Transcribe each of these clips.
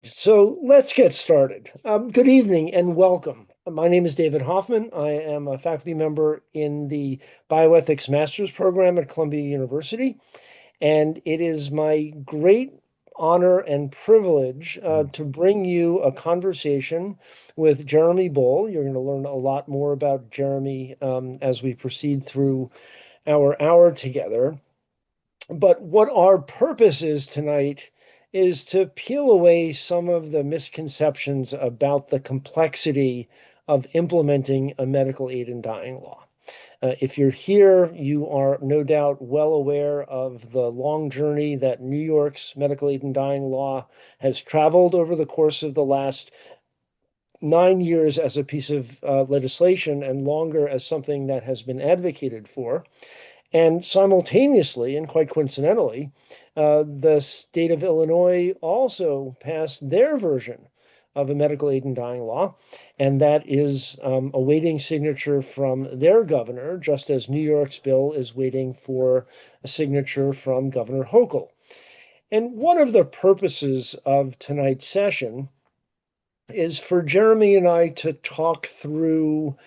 So let's get started. Good evening and welcome. My name is David Hoffman. I am a faculty member in the Bioethics Master's Program at Columbia University, and it is my great honor and privilege to bring you a conversation with Jeremy Boll. You're going to learn a lot more about Jeremy as we proceed through our hour together. But what our purpose is tonight is to peel away some of the misconceptions about the complexity of implementing a medical aid in dying law. If you're here, you are no doubt well aware of the long journey that New York's medical aid in dying law has traveled over the course of the last 9 years as a piece of legislation and longer as something that has been advocated for. And simultaneously, and quite coincidentally, the state of Illinois also passed their version of a medical aid in dying law, and that is awaiting signature from their governor, just as New York's bill is waiting for a signature from Governor Hochul. And one of the purposes of tonight's session is for Jeremy and I to talk through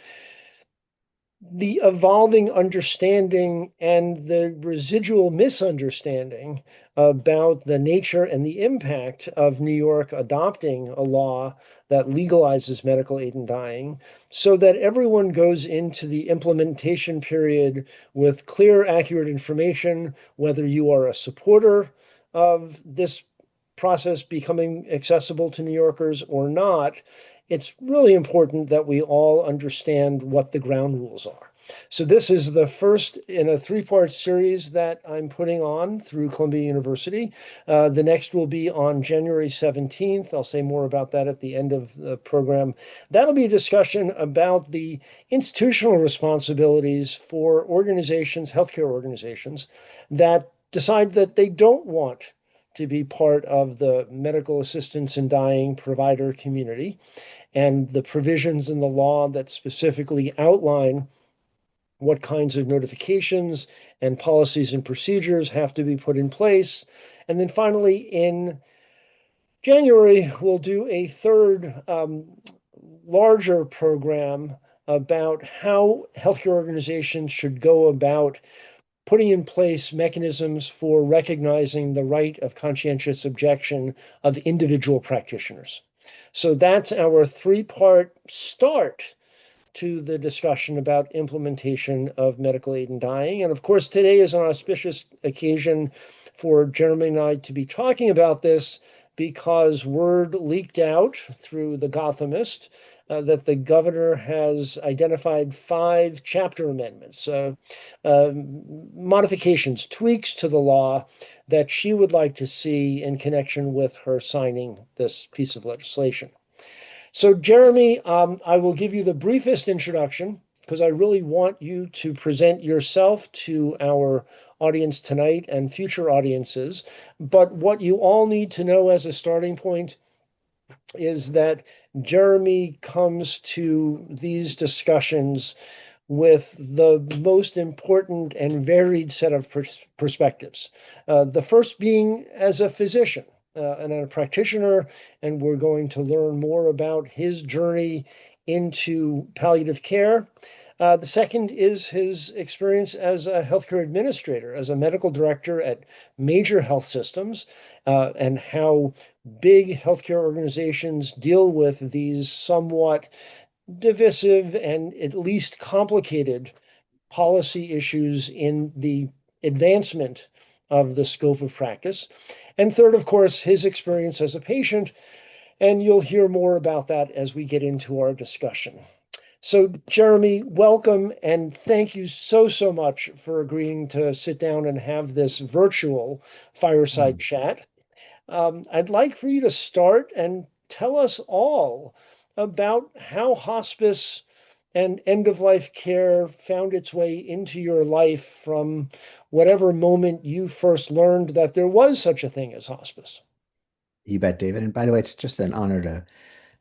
the evolving understanding and the residual misunderstanding about the nature and the impact of New York adopting a law that legalizes medical aid in dying so that everyone goes into the implementation period with clear, accurate information, whether you are a supporter of this process becoming accessible to New Yorkers or not. It's really important that we all understand what the ground rules are. So this is the first in a three-part series that I'm putting on through Columbia University. The next will be on January 17th. I'll say more about that at the end of the program. That'll be a discussion about the institutional responsibilities for organizations, healthcare organizations, that decide that they don't want to be part of the medical assistance in dying provider community, and the provisions in the law that specifically outline what kinds of notifications and policies and procedures have to be put in place. And then finally, in January, we'll do a third larger program about how healthcare organizations should go about putting in place mechanisms for recognizing the right of conscientious objection of individual practitioners. So that's our three-part start to the discussion about implementation of medical aid in dying. And of course, today is an auspicious occasion for Jeremy and I to be talking about this because word leaked out through the Gothamist that the governor has identified 5 chapter amendments, modifications, tweaks to the law that she would like to see in connection with her signing this piece of legislation. So, Jeremy, I will give you the briefest introduction because I really want you to present yourself to our audience tonight and future audiences. But what you all need to know as a starting point is that Jeremy comes to these discussions with the most important and varied set of perspectives. The first being as a physician and a practitioner, and we're going to learn more about his journey into palliative care. The second is his experience as a healthcare administrator, as a medical director at major health systems, and how big healthcare organizations deal with these somewhat divisive and at least complicated policy issues in the advancement of the scope of practice. And third, of course, his experience as a patient. And you'll hear more about that as we get into our discussion. So, Jeremy, welcome and thank you so much for agreeing to sit down and have this virtual fireside chat. I'd like for you to start and tell us all about how hospice and end of life care found its way into your life from whatever moment you first learned that there was such a thing as hospice. You bet, David. And by the way, it's just an honor to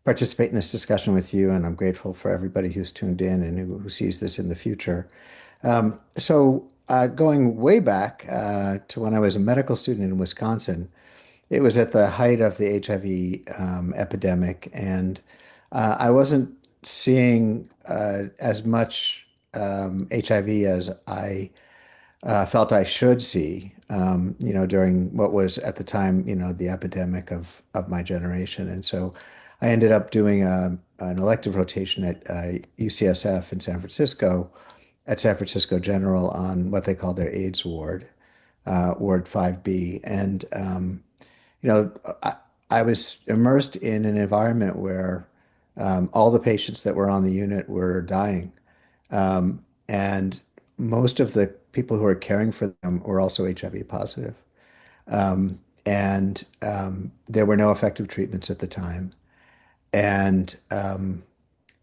participate in this discussion with you, and I'm grateful for everybody who's tuned in and who sees this in the future. Going way back to when I was a medical student in Wisconsin, It was at the height of the HIV epidemic, and I wasn't seeing as much HIV as I felt I should see, during what was at the time, the epidemic of my generation. And so I ended up doing an elective rotation at UCSF in San Francisco, at San Francisco General on what they call their AIDS ward, Ward 5B. And, you know, I, I was immersed in an environment where all the patients that were on the unit were dying. And most of the people who were caring for them were also HIV positive. And there were no effective treatments at the time. And,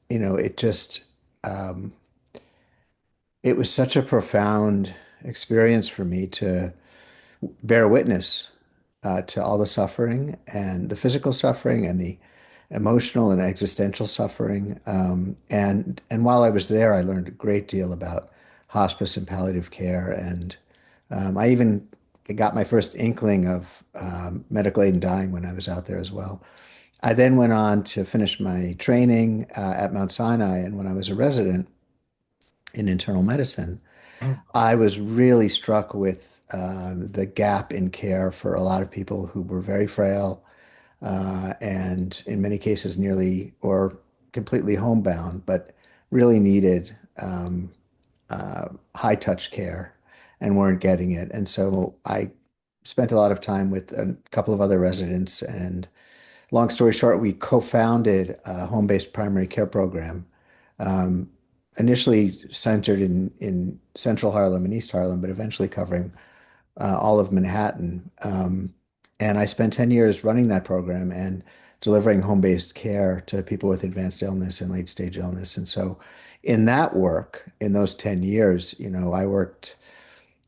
it just, um, it was such a profound experience for me to bear witness to all the suffering and the physical suffering and the emotional and existential suffering. And while I was there, I learned a great deal about hospice and palliative care. And I even got my first inkling of medical aid in dying when I was out there as well. I then went on to finish my training at Mount Sinai. And when I was a resident in internal medicine, I was really struck with the gap in care for a lot of people who were very frail and in many cases nearly or completely homebound, but really needed high touch care and weren't getting it. And so I spent a lot of time with a couple of other residents. And long story short, we co-founded a home-based primary care program, um, initially centered in Central Harlem and East Harlem, but eventually covering all of Manhattan. And I spent 10 years running that program and delivering home-based care to people with advanced illness and late-stage illness. And so in that work, in those 10 years, I worked,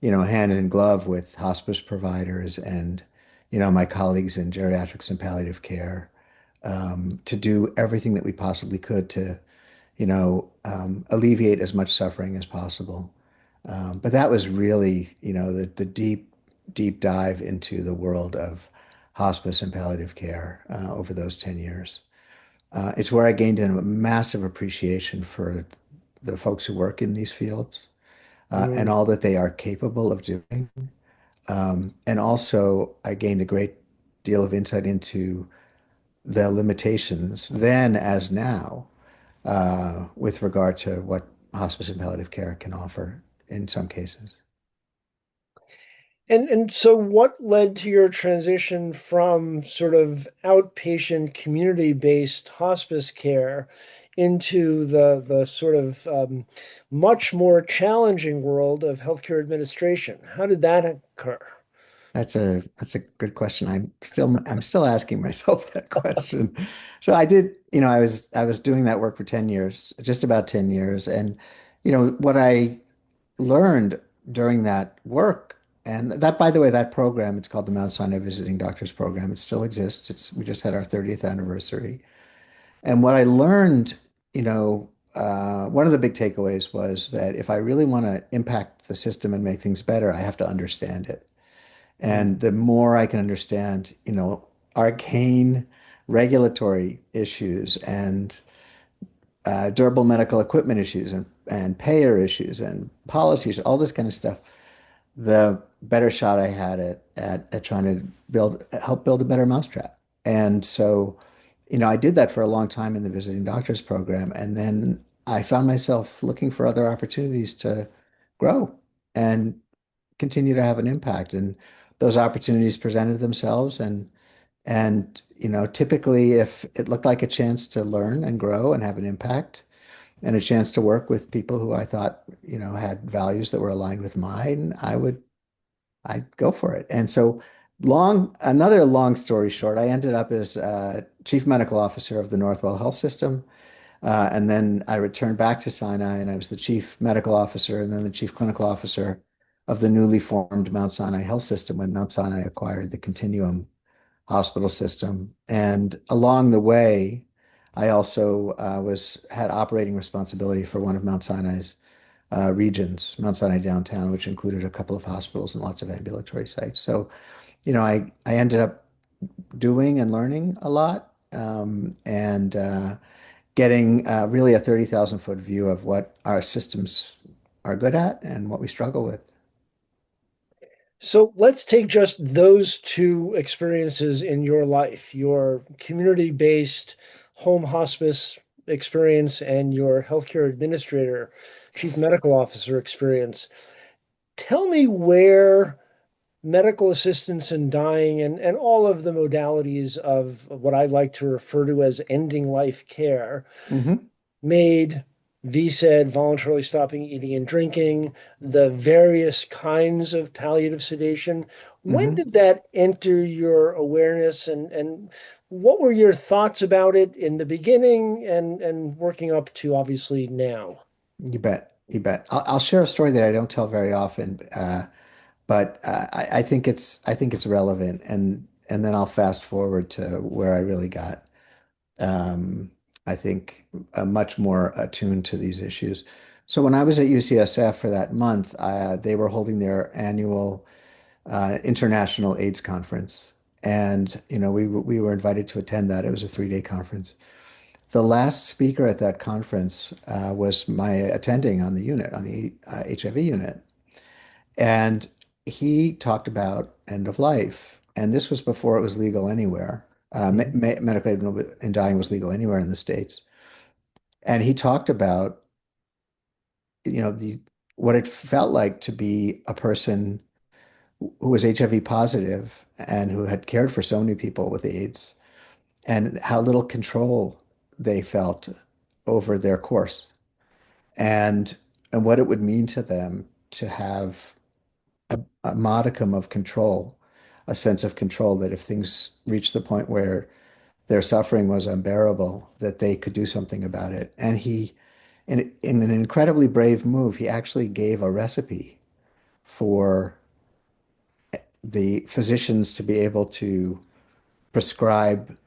hand in glove with hospice providers and, my colleagues in geriatrics and palliative care, to do everything that we possibly could to, alleviate as much suffering as possible. But that was really, the deep, deep dive into the world of hospice and palliative care over those 10 years. It's where I gained a massive appreciation for the folks who work in these fields and Mm. all that they are capable of doing. And also, I gained a great deal of insight into the limitations then as now with regard to what hospice and palliative care can offer in some cases. And so what led to your transition from sort of outpatient community-based hospice care into the sort of much more challenging world of healthcare administration? How did that occur? That's a good question. I'm still asking myself that question. So I did, I was doing that work for 10 years, just about 10 years. And what I learned during that work, and that, by the way, that program, it's called the Mount Sinai Visiting Doctors Program. It still exists. We just had our 30th anniversary. And what I learned, one of the big takeaways was that if I really want to impact the system and make things better, I have to understand it. And Mm. the more I can understand, arcane regulatory issues and durable medical equipment issues and payer issues and policies, all this kind of stuff, the better shot I had at trying to help build a better mousetrap. And so, I did that for a long time in the visiting doctors program. And then I found myself looking for other opportunities to grow and continue to have an impact. And those opportunities presented themselves. And typically if it looked like a chance to learn and grow and have an impact and a chance to work with people who I thought, had values that were aligned with mine, I'd go for it. And so another long story short, I ended up as chief medical officer of the Northwell Health System. And then I returned back to Sinai and I was the chief medical officer and then the chief clinical officer of the newly formed Mount Sinai Health System when Mount Sinai acquired the Continuum hospital system. And along the way, I also had operating responsibility for one of Mount Sinai's regions, Mount Sinai downtown, which included a couple of hospitals and lots of ambulatory sites. So, I ended up doing and learning a lot, and getting really a 30,000 foot view of what our systems are good at and what we struggle with. So let's take just those two experiences in your life, your community-based home hospice experience and your healthcare administrator, chief medical officer experience. Tell me where medical assistance in dying and all of the modalities of what I like to refer to as ending life care, Hmm. MAiD, VSAID, voluntarily stopping eating and drinking, the various kinds of palliative sedation. When Hmm. did that enter your awareness and what were your thoughts about it in the beginning and working up to obviously now? You bet. You bet. I'll share a story that I don't tell very often, but I think it's relevant, and then I'll fast forward to where I really got, um, I think, much more attuned to these issues. So when I was at UCSF for that month, they were holding their annual international AIDS conference, and we were invited to attend that. It was a 3 day conference. The last speaker at that conference was my attending on the unit, on the HIV unit. And he talked about end of life. And this was before it was legal anywhere. Mhm. Medical aid in dying was legal anywhere in the States. And he talked about, the what it felt like to be a person who was HIV positive and who had cared for so many people with AIDS, and how little control they felt over their course, and and what it would mean to them to have a modicum of control, a sense of control, that if things reached the point where their suffering was unbearable, that they could do something about it. And in an incredibly brave move, he actually gave a recipe for the physicians to be able to prescribe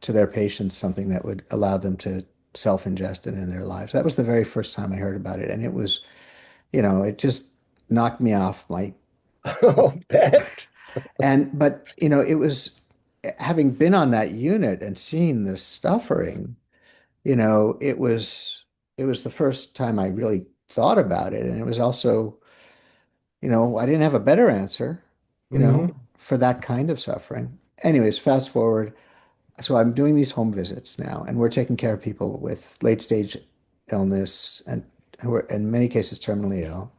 to their patients something that would allow them to self-ingest it in their lives. That was the very first time I heard about it. And it was, it just knocked me off my Oh, bet. but it was, having been on that unit and seeing the suffering, it was the first time I really thought about it. And it was also, I didn't have a better answer, Hmm. for that kind of suffering. Anyways, fast forward. So I'm doing these home visits now, and we're taking care of people with late stage illness and who are in many cases terminally ill.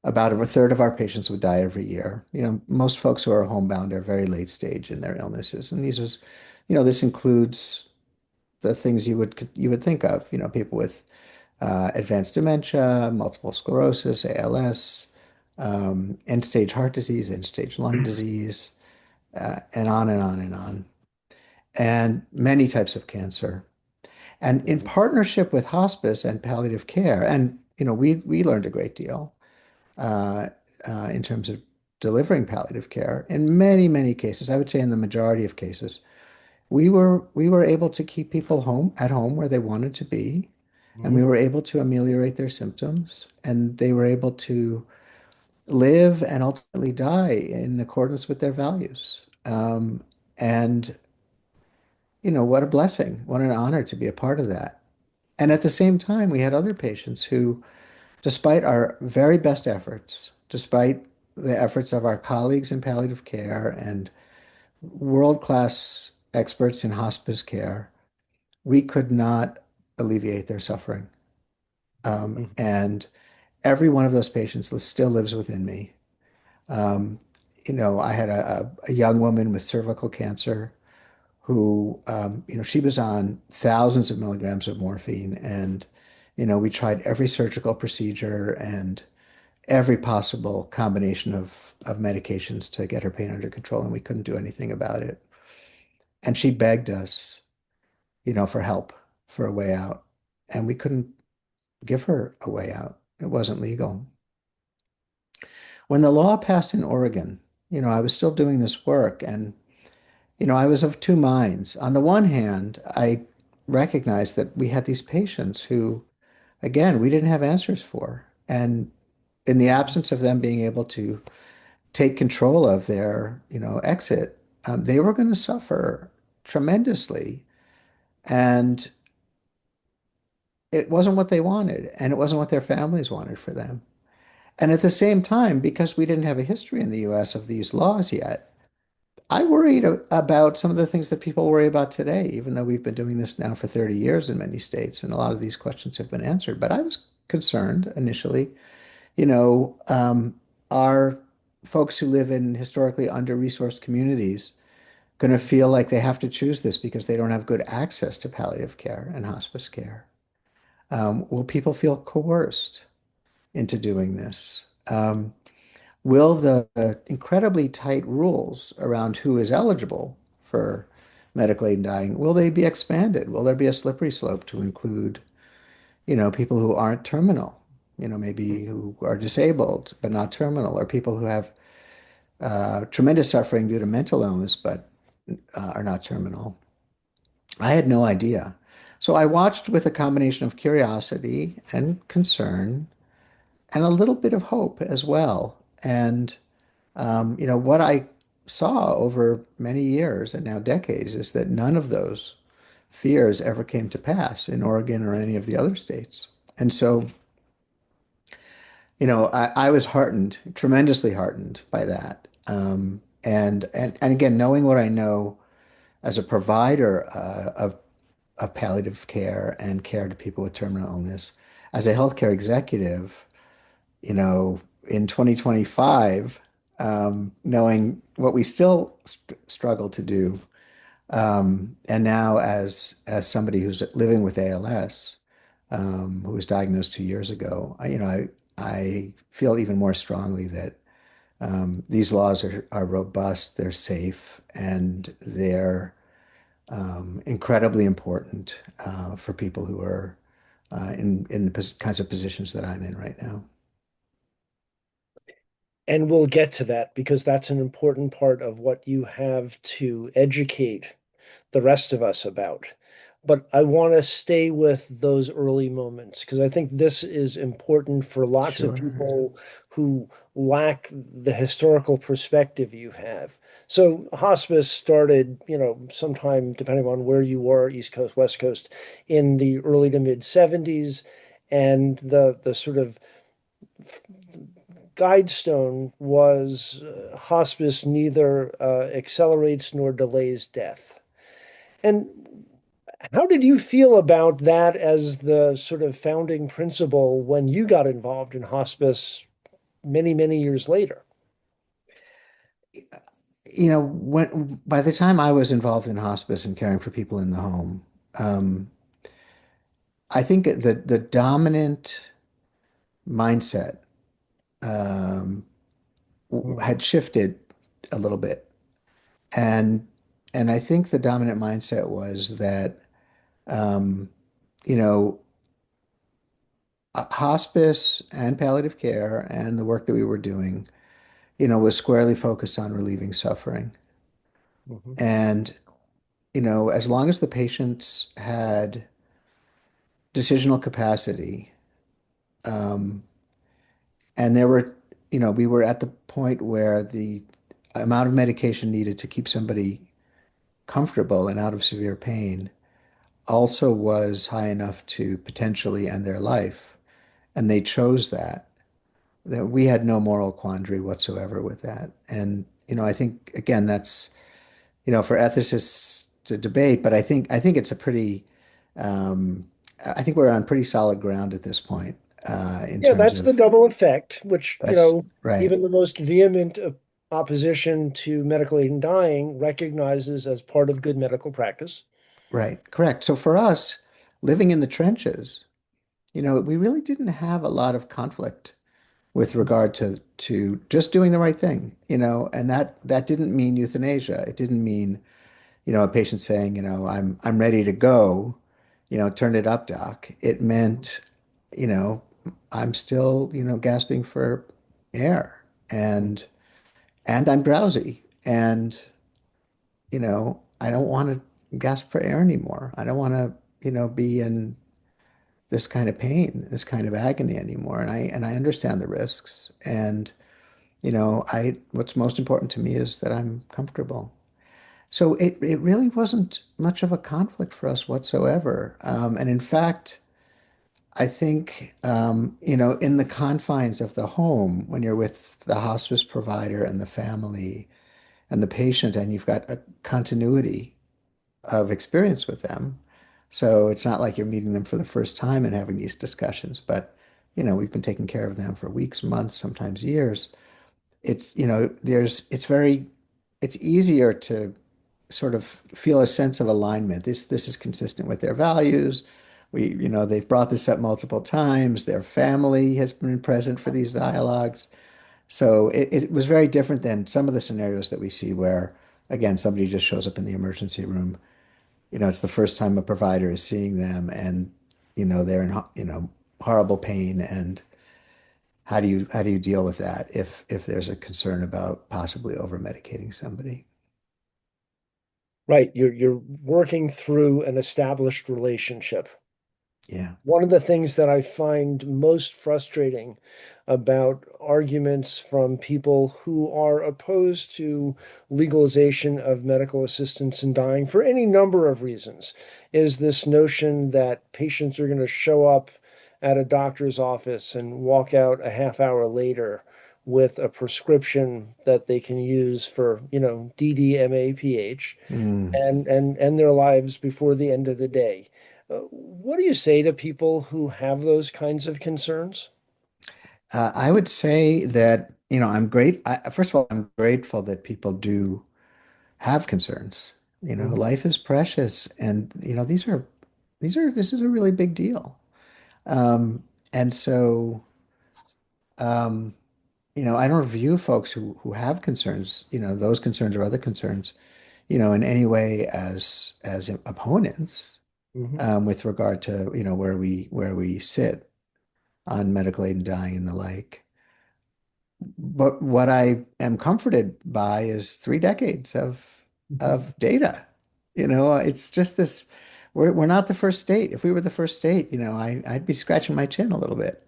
About a third of our patients would die every year. Most folks who are homebound are very late stage in their illnesses, and this includes the things you would think of. People with advanced dementia, multiple sclerosis, ALS, end stage heart disease, end stage lung disease, and on and on and on, and many types of cancer. And in partnership with hospice and palliative care, and we learned a great deal uh, in terms of delivering palliative care. In many, many cases, I would say in the majority of cases, we were able to keep people at home where they wanted to be, and we Hmm. were able to ameliorate their symptoms, and they were able to live and ultimately die in accordance with their values. And what a blessing, what an honor to be a part of that. And at the same time, we had other patients who, despite our very best efforts, despite the efforts of our colleagues in palliative care and world-class experts in hospice care, we could not alleviate their suffering. And every one of those patients still lives within me. Um, I had a young woman with cervical cancer who, she was on thousands of milligrams of morphine, and, we tried every surgical procedure and every possible combination of medications to get her pain under control, and we couldn't do anything about it. And she begged us, for help, for a way out, and we couldn't give her a way out. It wasn't legal. When the law passed in Oregon, I was still doing this work, and I was of two minds. On the one hand, I recognized that we had these patients who, again, we didn't have answers for. And in the absence of them being able to take control of their, exit, they were going to suffer tremendously. And it wasn't what they wanted, and it wasn't what their families wanted for them. And at the same time, because we didn't have a history in the US of these laws yet, I worried about some of the things that people worry about today, even though we've been doing this now for 30 years in many states, and a lot of these questions have been answered. But I was concerned initially, you know, are folks who live in historically under-resourced communities going to feel like they have to choose this because they don't have good access to palliative care and hospice care? Will people feel coerced into doing this? Will the incredibly tight rules around who is eligible for medical aid in dying, will they be expanded? Will there be a slippery slope to include, people who aren't terminal, maybe who are disabled but not terminal, or people who have tremendous suffering due to mental illness but are not terminal? I had no idea. So I watched with a combination of curiosity and concern and a little bit of hope as well. And what I saw over many years and now decades is that none of those fears ever came to pass in Oregon or any of the other states. And so, I was heartened, tremendously heartened by that. And again, knowing what I know as a provider of palliative care and care to people with terminal illness, as a healthcare executive, in 2025, knowing what we still struggle to do, and now as somebody who's living with ALS, who was diagnosed 2 years ago, I feel even more strongly that these laws are robust, they're safe, and they're incredibly important for people who are in the kinds of positions that I'm in right now. And we'll get to that because that's an important part of what you have to educate the rest of us about. But I want to stay with those early moments because I think this is important for lots of Sure. people who lack the historical perspective you have. So hospice started, sometime depending on where you were, East Coast, West Coast, in the early to mid 70s, and the sort of guidestone was hospice neither accelerates nor delays death. And how did you feel about that as the sort of founding principle when you got involved in hospice many, many years later? When by the time I was involved in hospice and caring for people in the home, um, I think that the dominant mindset um, Mhm, had shifted a little bit, and and I think the dominant mindset was that um, you know hospice and palliative care and the work that we were doing, was squarely focused on relieving suffering, mhm, and as long as the patients had decisional capacity. Um, and we were at the point where the amount of medication needed to keep somebody comfortable and out of severe pain also was high enough to potentially end their life. And they chose that we had no moral quandary whatsoever with that. And, I think, again, that's, for ethicists to debate, but I think it's a pretty, um, I think we're on pretty solid ground at this point, in Yeah, terms that's the of double effect, which, that's right. even the most vehement opposition to medical aid in dying recognizes as part of good medical practice. Right, correct. So for us, living in the trenches, we really didn't have a lot of conflict with regard to just doing the right thing, and that didn't mean euthanasia. It didn't mean, a patient saying, I'm ready to go, turn it up, doc. It meant, you know, I'm still, gasping for air and I'm drowsy and, I don't want to gasp for air anymore. I don't want to, be in this kind of pain, this kind of agony anymore. And I understand the risks. And, I what's most important to me is that I'm comfortable. So it really wasn't much of a conflict for us whatsoever. And in fact, I think, in the confines of the home, when you're with the hospice provider and the family and the patient, and you've got a continuity of experience with them. So it's not like you're meeting them for the first time and having these discussions, but, we've been taking care of them for weeks, months, sometimes years. It's, it's easier to sort of feel a sense of alignment. This is consistent with their values. They've brought this up multiple times. Their family has been present for these dialogues. So it was very different than some of the scenarios that we see where, again, somebody just shows up in the emergency room. It's the first time a provider is seeing them and, they're in, horrible pain. And how do you deal with that if there's a concern about possibly over medicating somebody? Right. You're working through an established relationship. Yeah. One of the things that I find most frustrating about arguments from people who are opposed to legalization of medical assistance in dying for any number of reasons is this notion that patients are going to show up at a doctor's office and walk out a half hour later with a prescription that they can use for, DDMAPH Mm. and end their lives before the end of the day. What do you say to people who have those kinds of concerns? I would say that, I'm great. First of all, I'm grateful that people do have concerns. Hmm. Life is precious, and this is a really big deal. Um, and so, um, I don't view folks who have concerns, those concerns or other concerns, in any way as opponents, Hmm. with regard to, where we sit on medical aid and dying and the like. But what I am comforted by is 3 decades of data. It's just this. We're not the first state. If we were the first state, I'd be scratching my chin a little bit.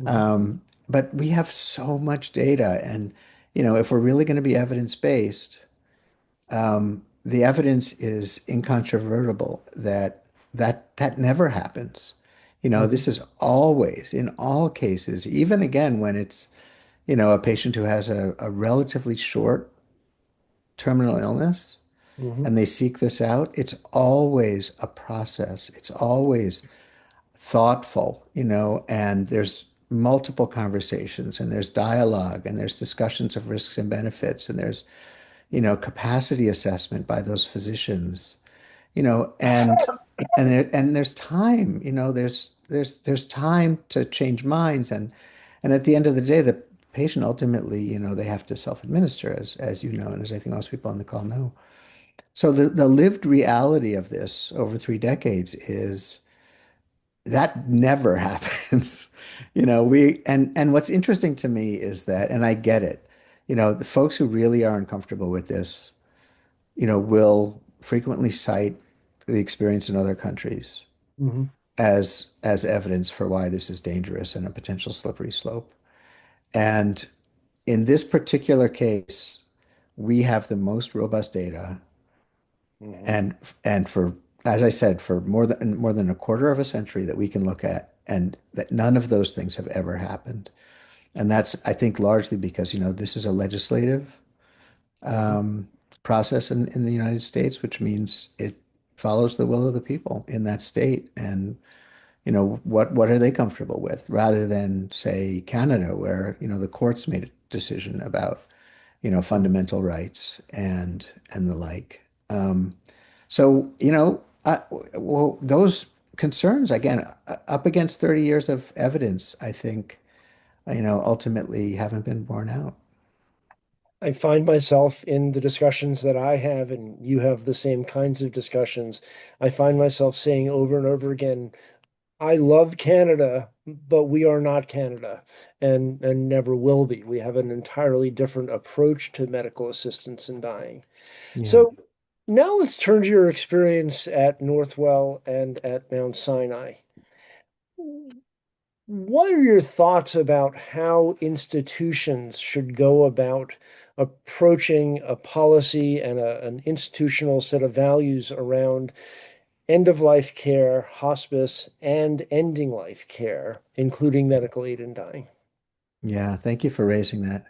Hmm. But we have so much data, and if we're really going to be evidence-based, the evidence is incontrovertible that never happens. This Hmm. is always, in all cases, even again when it's a patient who has a relatively short terminal illness Hmm. and they seek this out, it's always a process. It's always thoughtful, and there's multiple conversations and there's dialogue and there's discussions of risks and benefits and there's, capacity assessment by those physicians, and there's time, there's time to change minds and at the end of the day, the patient ultimately, they have to self-administer as you know, and as I think most people on the call know. So the lived reality of this over 3 decades is that never happens. And what's interesting to me is that, and I get it, the folks who really are uncomfortable with this, will frequently cite the experience in other countries Hmm. as evidence for why this is dangerous and a potential slippery slope. And in this particular case, we have the most robust data, Hmm. and for, as I said, for more than a quarter of a century that we can look at, and that none of those things have ever happened. And that's, I think, largely because, this is a legislative Hmm. process in the United States, which means it follows the will of the people in that state. And, what are they comfortable with, rather than, say, Canada, where, the courts made a decision about, fundamental rights and the like. So, well, those concerns, again, up against 30 years of evidence, I think, ultimately haven't been borne out. I find myself in the discussions that I have, and you have the same kinds of discussions. I find myself saying over and over again, I love Canada, but we are not Canada and never will be. We have an entirely different approach to medical assistance in dying. Yeah. So now let's turn to your experience at Northwell and at Mount Sinai. What are your thoughts about how institutions should go about approaching a policy and an institutional set of values around end of life care, hospice, and ending life care, including medical aid in dying? Yeah, thank you for raising that.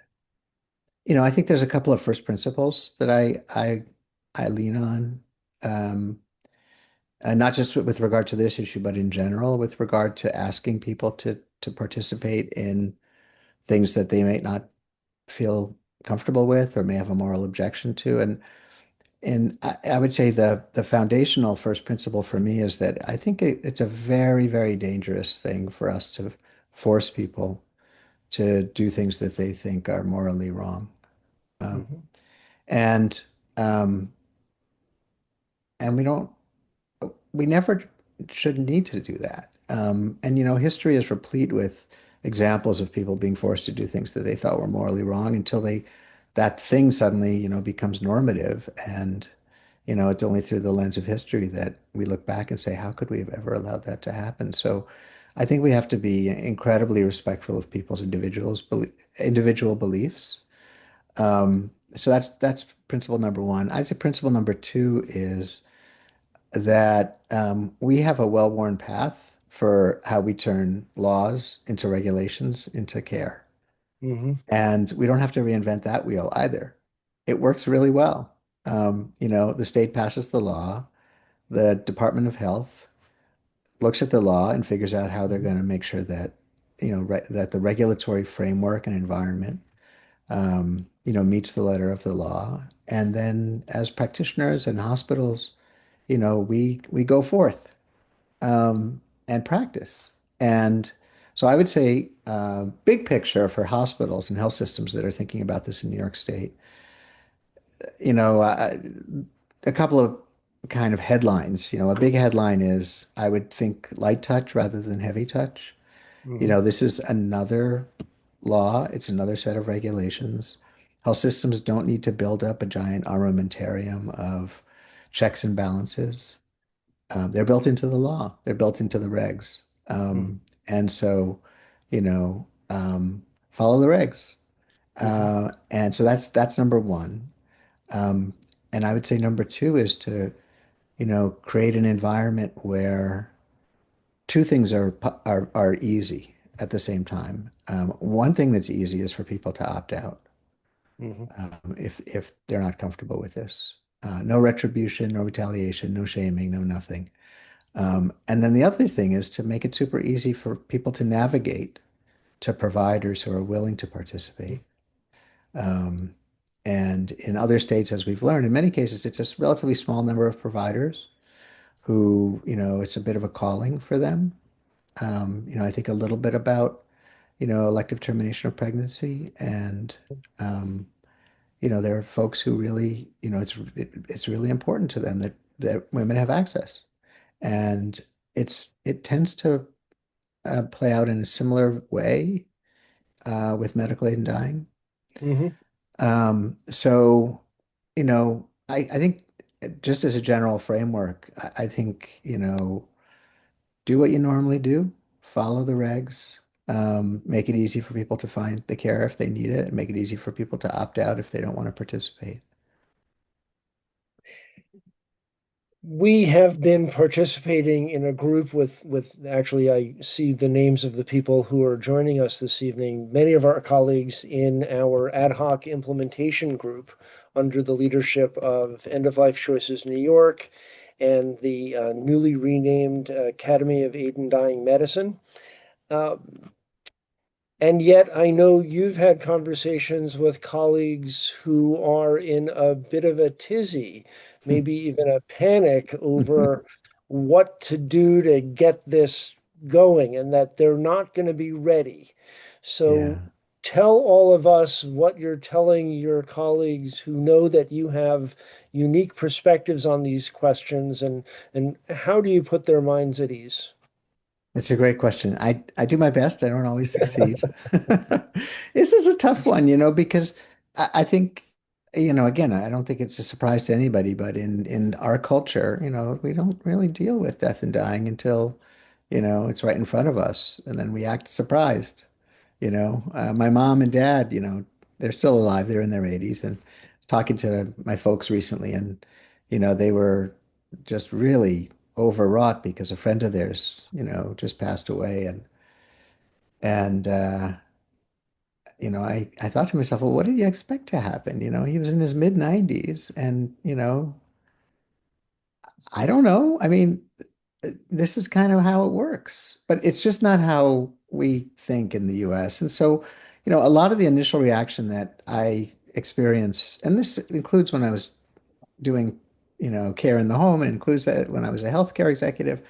I think there's a couple of first principles that I lean on, um, and not just with regard to this issue, but in general, with regard to asking people to participate in things that they may not feel comfortable with or may have a moral objection to. And I would say the foundational first principle for me is that I think it's a very, very dangerous thing for us to force people to do things that they think are morally wrong. Um, Hmm. and um, and we never should need to do that. And history is replete with examples of people being forced to do things that they thought were morally wrong until that thing suddenly, becomes normative. And, it's only through the lens of history that we look back and say, how could we have ever allowed that to happen? So I think we have to be incredibly respectful of people's individual beliefs. So that's principle number one. I'd say principle number two is that we have a well-worn path for how we turn laws into regulations into care. Hmm. And we don't have to reinvent that wheel either. It works really well. The state passes the law, the Department of Health looks at the law and figures out how they're Hmm. going to make sure that, that the regulatory framework and environment, meets the letter of the law. And then as practitioners and hospitals, we go forth and practice. And so I would say, big picture for hospitals and health systems that are thinking about this in New York State, you know, uh, a couple of kind of headlines. A big headline is I would think light touch rather than heavy touch. Hmm. This is another law, it's another set of regulations. Health systems don't need to build up a giant armamentarium of checks and balances. They're built into the law. They're built into the regs. And so, follow the regs. Hmm. And so that's number one. Um, and I would say number two is to, create an environment where two things are easy at the same time. One thing that's easy is for people to opt out Hmm. if they're not comfortable with this. No retribution, no retaliation, no shaming, no nothing. And then the other thing is to make it super easy for people to navigate to providers who are willing to participate. Um, and in other states, as we've learned, in many cases, it's a relatively small number of providers who, it's a bit of a calling for them. I think a little bit about, elective termination of pregnancy and, um, there are folks who really, it's really important to them that women have access. And it tends to play out in a similar way with medical aid and dying. Hmm. So, I think just as a general framework, I think, do what you normally do, follow the regs, make it easy for people to find the care if they need it, and make it easy for people to opt out if they don't want to participate. We have been participating in a group with actually I see the names of the people who are joining us this evening, many of our colleagues in our ad hoc implementation group under the leadership of End of Life Choices New York and the newly renamed Academy of Aid and Dying Medicine. Uh, and yet, I know you've had conversations with colleagues who are in a bit of a tizzy, maybe even a panic over what to do to get this going, and that they're not going to be ready. So, Yeah. tell all of us what you're telling your colleagues who know that you have unique perspectives on these questions, and how do you put their minds at ease? It's a great question. I do my best. I don't always succeed. This is a tough one, because I think, again, I don't think it's a surprise to anybody, but in our culture, we don't really deal with death and dying until It's right in front of us, and then we act surprised. My mom and dad, they're still alive. They're in their 80s, and talking to my folks recently, and they were just really overwrought because a friend of theirs, just passed away, and I thought to myself, well, what did you expect to happen? He was in his mid 90s, and I don't know. I mean, this is kind of how it works, but it's just not how we think in the US. And so, a lot of the initial reaction that I experience, and this includes when I was doing, care in the home, and includes that when I was a healthcare executive,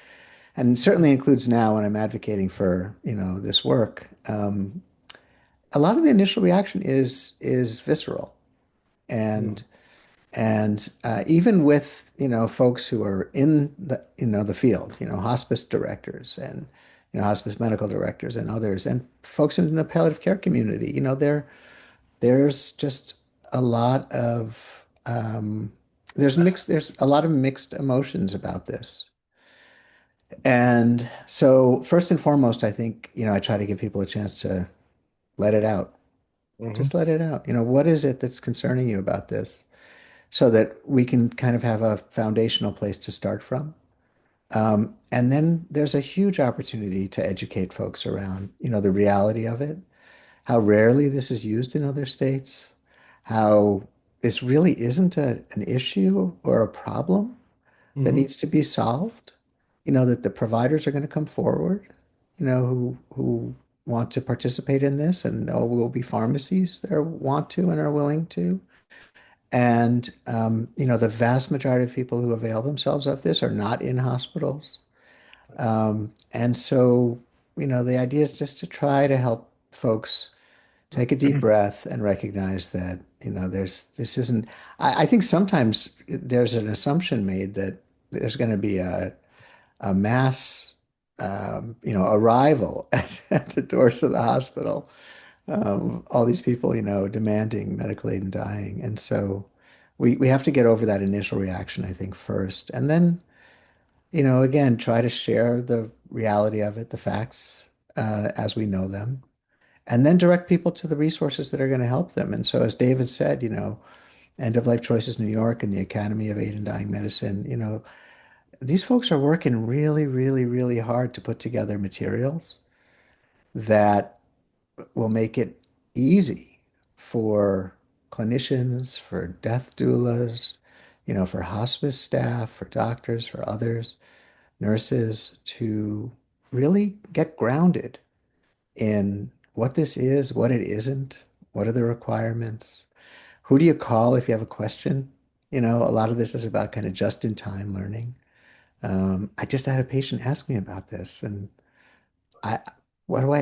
and certainly includes now when I'm advocating for, this work. A lot of the initial reaction is visceral. Mm. And even with, folks who are in the field, hospice directors and, hospice medical directors and others, and folks in the palliative care community, there's just a lot of, there's a lot of mixed emotions about this. And so first and foremost, I think, I try to give people a chance to let it out. Hmm. Just let it out. What is it that's concerning you about this? So that we can kind of have a foundational place to start from. And then there's a huge opportunity to educate folks around, the reality of it, how rarely this is used in other states, how this really isn't an issue or a problem that Hmm. needs to be solved. That the providers are going to come forward, who want to participate in this, and there will be pharmacies that want to and are willing to. And the vast majority of people who avail themselves of this are not in hospitals. And so, the idea is just to try to help folks take a deep breath and recognize that, this isn't, I think sometimes there's an assumption made that there's going to be a mass, arrival at the doors of the hospital. All these people, demanding medical aid and dying. And so we have to get over that initial reaction, I think, first. And then, again, try to share the reality of it, the facts, as we know them, and then direct people to the resources that are going to help them. And so, as David said, End of Life Choices New York and the Academy of Aid and Dying Medicine, these folks are working really, really, really hard to put together materials that will make it easy for clinicians, for death doulas, for hospice staff, for doctors, for others, nurses to really get grounded in what this is, what it isn't, what are the requirements, who do you call if you have a question? A lot of this is about kind of just-in-time learning. I just had a patient ask me about this, and I what do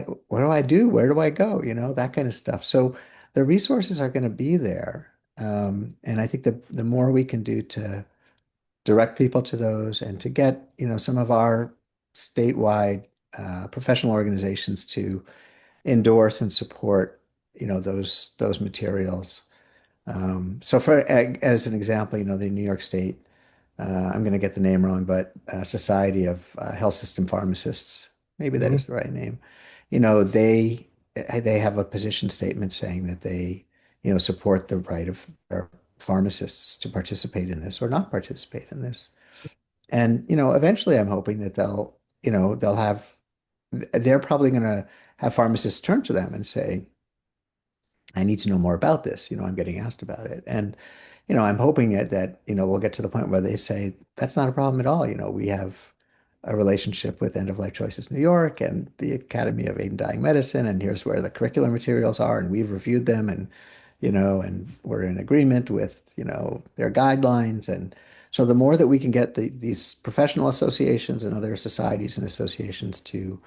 I do? Where do I go? That kind of stuff. So the resources are going to be there. And I think the more we can do to direct people to those and to get, some of our statewide professional organizations to endorse and support, those materials. So as an example, the New York State, I'm going to get the name wrong, but Society of Health System Pharmacists, maybe that Hmm. is the right name. They have a position statement saying that they, support the right of their pharmacists to participate in this or not participate in this. And, eventually I'm hoping that they're probably going to have pharmacists turn to them and say, I need to know more about this. I'm getting asked about it. And, I'm hoping that, we'll get to the point where they say, that's not a problem at all. We have a relationship with End of Life Choices New York and the Academy of Aid and Dying Medicine, and here's where the curricular materials are, and we've reviewed them, and we're in agreement with, their guidelines. And so the more that we can get these professional associations and other societies and associations to,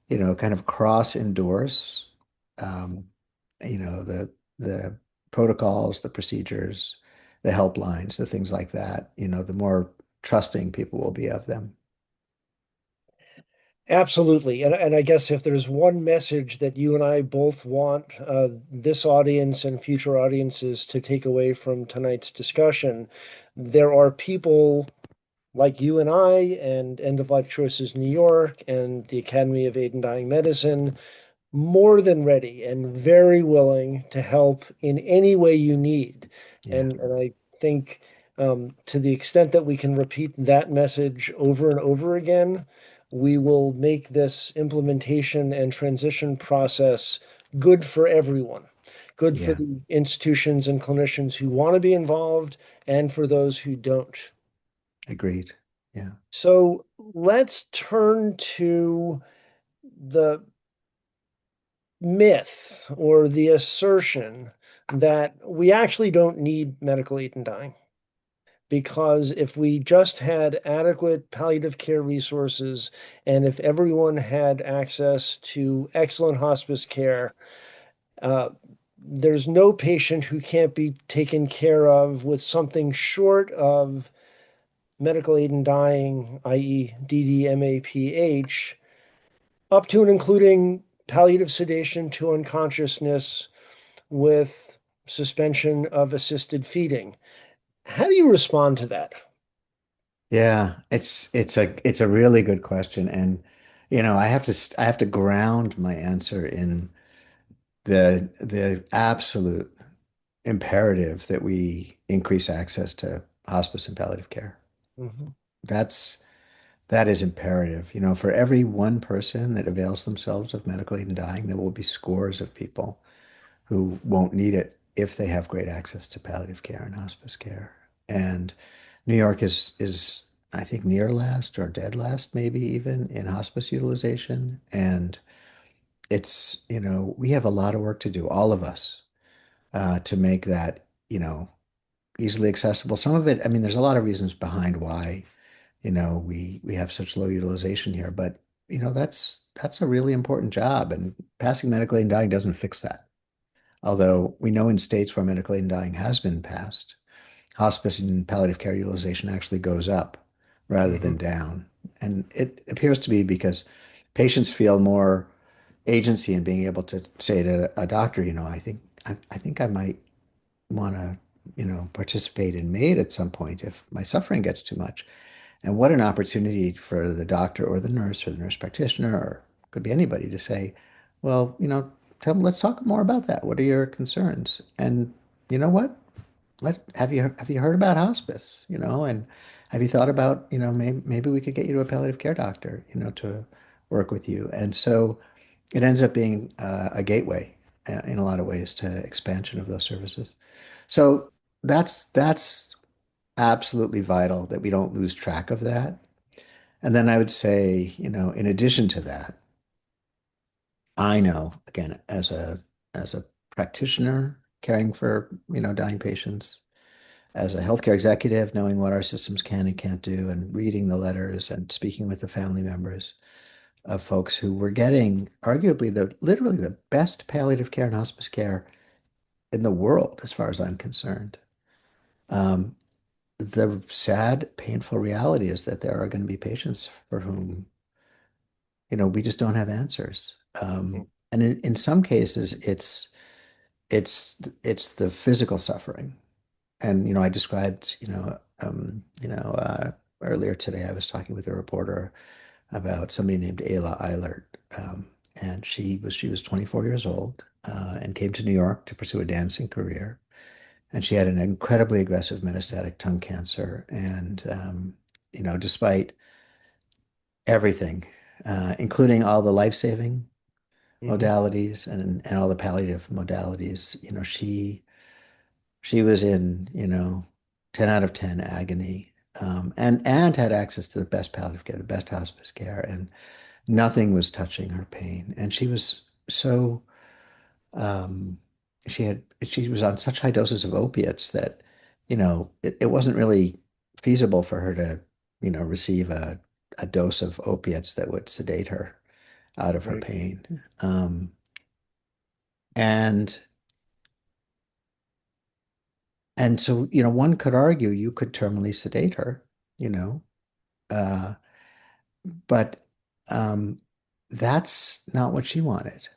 kind of cross endorse, um, the protocols, the procedures, the helplines, the things like that, the more trusting people will be of them. Absolutely. And I guess if there's one message that you and I both want this audience and future audiences to take away from tonight's discussion, there are people like you and I, and End of Life Choices New York, and the Academy of Aid and Dying Medicine, more than ready and very willing to help in any way you need. Yeah. And I think to the extent that we can repeat that message over and over again, we will make this implementation and transition process good for everyone, good for Yeah. the institutions and clinicians who want to be involved and for those who don't. Agreed. Yeah. So let's turn to the myth or the assertion that we actually don't need medical aid in dying. Because if we just had adequate palliative care resources and if everyone had access to excellent hospice care, uh, there's no patient who can't be taken care of with something short of medical aid in dying, i.e., DDMAPH, up to and including palliative sedation to unconsciousness with suspension of assisted feeding. How do you respond to that? Yeah, it's a really good question, and I have to ground my answer in the absolute imperative that we increase access to hospice and palliative care. Mhm, That's that is imperative. For every one person that avails themselves of medical aid in dying, there will be scores of people who won't need it if they have great access to palliative care and hospice care. And New York is I think near last or dead last, maybe even in hospice utilization. And we have a lot of work to do, all of us, to make that, easily accessible. Some of it, I mean, there's a lot of reasons behind why, we have such low utilization here, but that's a really important job. And passing medical aid and dying doesn't fix that. Although we know in states where medical aid and dying has been passed, hospice and palliative care utilization actually goes up rather than mhm, down. And it appears to be because patients feel more agency in being able to say to a doctor, I think I might want to, participate in MAiD at some point if my suffering gets too much. And what an opportunity for the doctor or the nurse or the nurse practitioner, or could be anybody, to say, well, let's talk more about that. What are your concerns? And you know what? Have you heard about hospice? And have you thought about, maybe we could get you to a palliative care doctor, to work with you. And so it ends up being a gateway in a lot of ways to expansion of those services. So that's absolutely vital that we don't lose track of that. And then I would say, in addition to that, I know, again, as a practitioner caring for, dying patients, as a healthcare executive, knowing what our systems can and can't do, and reading the letters and speaking with the family members of folks who were getting arguably literally the best palliative care and hospice care in the world, as far as I'm concerned. Um, the sad, painful reality is that there are going to be patients for whom, we just don't have answers. And in some cases, it's the physical suffering. And I described, earlier today I was talking with a reporter about somebody named Ayla Eilert, and she was 24 years old and came to New York to pursue a dancing career. And she had an incredibly aggressive metastatic tongue cancer, and despite everything, including all the life-saving mhm, modalities and all the palliative modalities, she was in, 10 out of 10 agony, and had access to the best palliative care, the best hospice care, and nothing was touching her pain. And she was so, um, she was on such high doses of opiates that, it wasn't really feasible for her to, receive a dose of opiates that would sedate her out of her right. pain. And And so, one could argue you could terminally sedate her, you know, uh, but um, that's not what she wanted.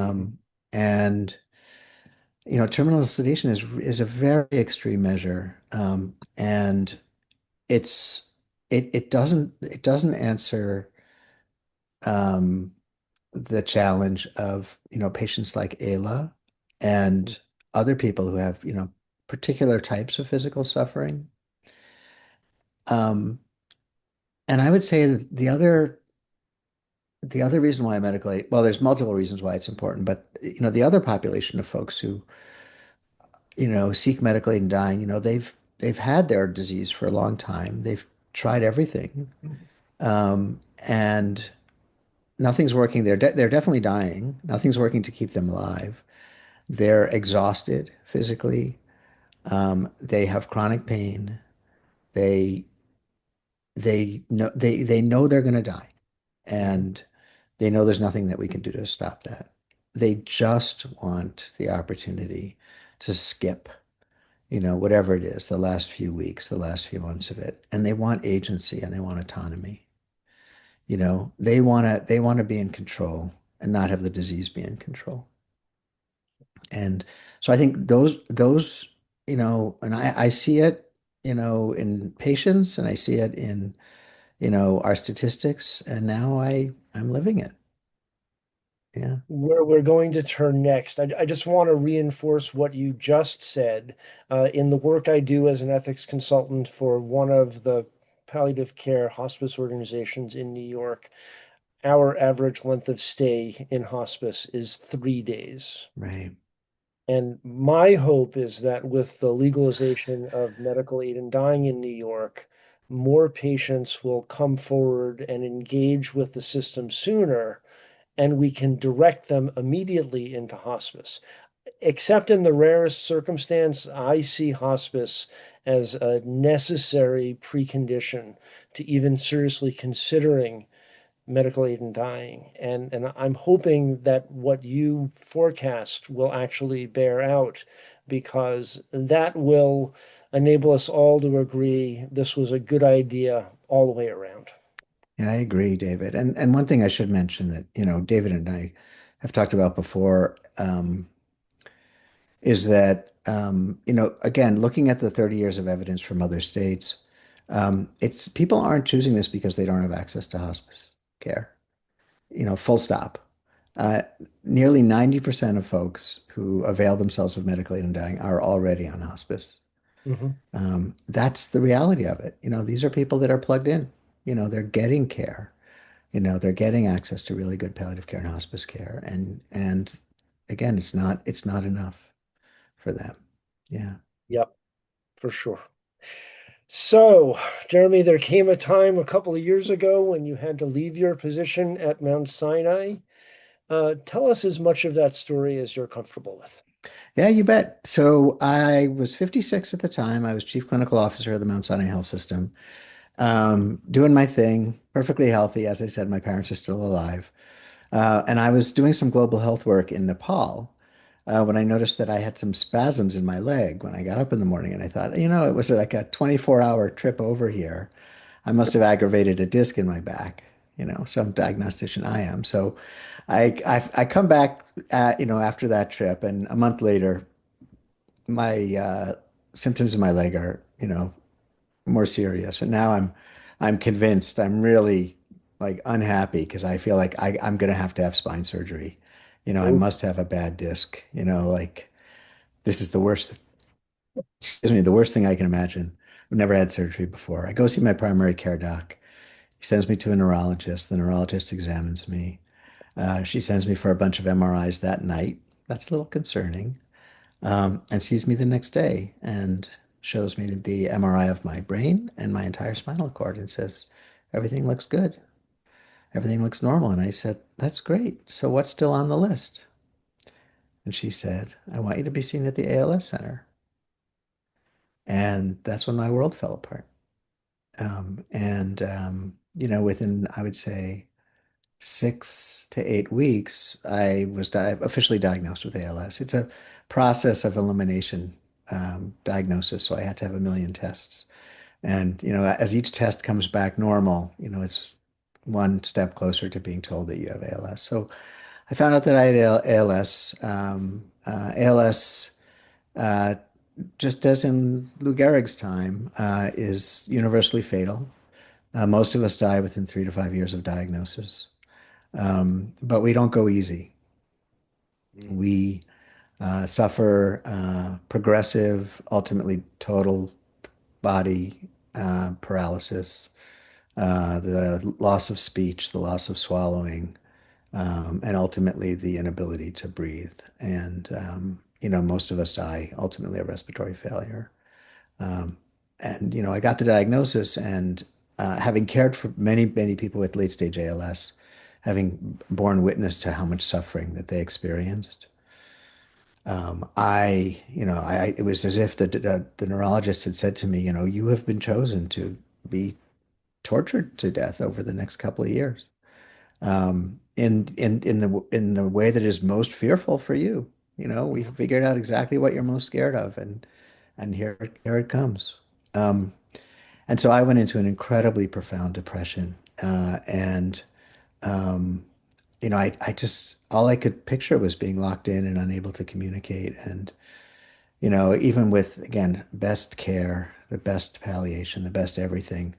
Mhm, Um, and terminal sedation is a very extreme measure, and it's it doesn't answer um, the challenge of, patients like Ayla and other people who have, particular types of physical suffering. Um, and I would say that the other reason why medical aid, well, there's multiple reasons why it's important, but the other population of folks who, seek medical aid and dying, they've had their disease for a long time. They've tried everything. And nothing's working. They're definitely dying. Nothing's working to keep them alive. They're exhausted physically. They have chronic pain. They they know they're going to die, Mhm. and they know there's nothing that we can do to stop that. They just want the opportunity to skip, whatever it is, the last few weeks, the last few months of it, and they want agency and they want autonomy. They want to be in control and not have the disease be in control. And so I think those, and I see it, in patients and I see it in, our statistics, and now I'm living it. Yeah. Where we're going to turn next, I just want to reinforce what you just said. In the work I do as an ethics consultant for one of the palliative care hospice organizations in New York, our average length of stay in hospice is 3 days. Right. And my hope is that with the legalization of medical aid in dying in New York, more patients will come forward and engage with the system sooner, and we can direct them immediately into hospice. Except in the rarest circumstance, I see hospice as a necessary precondition to even seriously considering medical aid in dying. And I'm hoping that what you forecast will actually bear out, because that will enable us all to agree this was a good idea all the way around. Yeah, I agree, David. And one thing I should mention that, David and I have talked about before, is that, again, looking at the 30 years of evidence from other states, it's people aren't choosing this because they don't have access to hospice care, full stop. Uh, Nearly 90% of folks who avail themselves of medical aid and dying are already on hospice. Mhm. That's the reality of it. These are people that are plugged in. They're getting care. They're getting access to really good palliative care and hospice care. And again, it's not enough for them. Yeah. Yep, for sure. So, Jeremy, there came a time a couple of years ago when you had to leave your position at Mount Sinai. Tell us as much of that story as you're comfortable with. Yeah, you bet. So I was 56 at the time. I was chief clinical officer of the Mount Sinai Health System, doing my thing, perfectly healthy. As I said, my parents are still alive. And I was doing some global health work in Nepal when I noticed that I had some spasms in my leg when I got up in the morning. And I thought, it was like a 24-hour trip over here. I must have aggravated a disc in my back, some diagnostician I am. So I come back, after that trip, and a month later, my symptoms in my leg are, more serious. And now I'm convinced I'm really like unhappy because I feel like I'm gonna have to have spine surgery. I Oh, must have a bad disc, like this is the worst, excuse me, the worst thing I can imagine. I've never had surgery before. I go see my primary care doc. He sends me to a neurologist. The neurologist examines me. She sends me for a bunch of MRIs that night. That's a little concerning. And sees me the next day and shows me the MRI of my brain and my entire spinal cord and says, everything looks good. Everything looks normal. And I said, that's great. So what's still on the list? And she said, I want you to be seen at the ALS Center. And that's when my world fell apart. Within, I would say, 6 to 8 weeks, I was officially diagnosed with ALS. It's a process of elimination diagnosis, so I had to have a million tests. And as each test comes back normal, it's one step closer to being told that you have ALS. So I found out that I had ALS. ALS, uh, just as in Lou Gehrig's time, is universally fatal. Most of us die within 3 to 5 years of diagnosis. But we don't go easy. Mm. We suffer progressive, ultimately total body paralysis, the loss of speech, the loss of swallowing, and ultimately the inability to breathe. And, most of us die ultimately of respiratory failure. Um, and I got the diagnosis, and having cared for many, many people with late stage ALS, having borne witness to how much suffering that they experienced, it was as if the neurologist had said to me, you have been chosen to be tortured to death over the next couple of years, in the way that is most fearful for you. We Mhm. figured out exactly what you're most scared of, and here it comes. Um, and so I went into an incredibly profound depression, and um, I just all I could picture was being locked in and unable to communicate, and even with, again, best care, the best palliation, the best everything,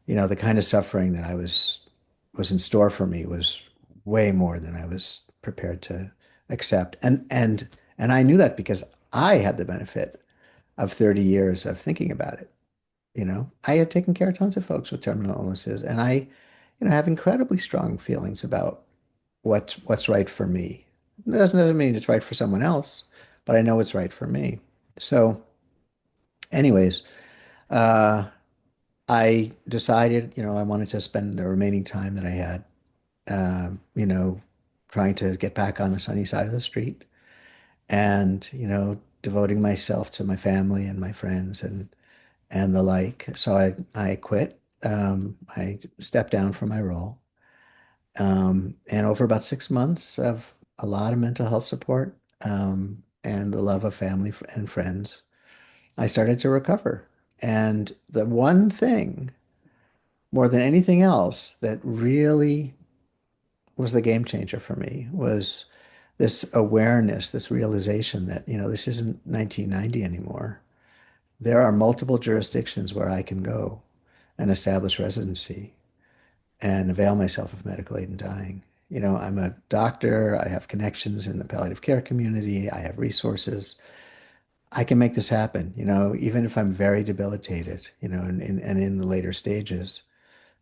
the kind of suffering that was in store for me was way more than I was prepared to accept. And I knew that because I had the benefit of 30 years of thinking about it. I had taken care of tons of folks with terminal illnesses, and I, have incredibly strong feelings about what's right for me. It doesn't mean it's right for someone else, but I know it's right for me. So, anyways, uh, I decided, I wanted to spend the remaining time that I had, you know, trying to get back on the sunny side of the street, and, devoting myself to my family and my friends and the like. So I quit. I stepped down from my role. And over about 6 months of a lot of mental health support, and the love of family and friends, I started to recover. And the one thing, more than anything else, that really was the game changer for me was this awareness, this realization that, this isn't 1990 anymore. There are multiple jurisdictions where I can go and establish residency and avail myself of medical aid in dying. I'm a doctor, I have connections in the palliative care community, I have resources. I can make this happen, even if I'm very debilitated, and in the later stages.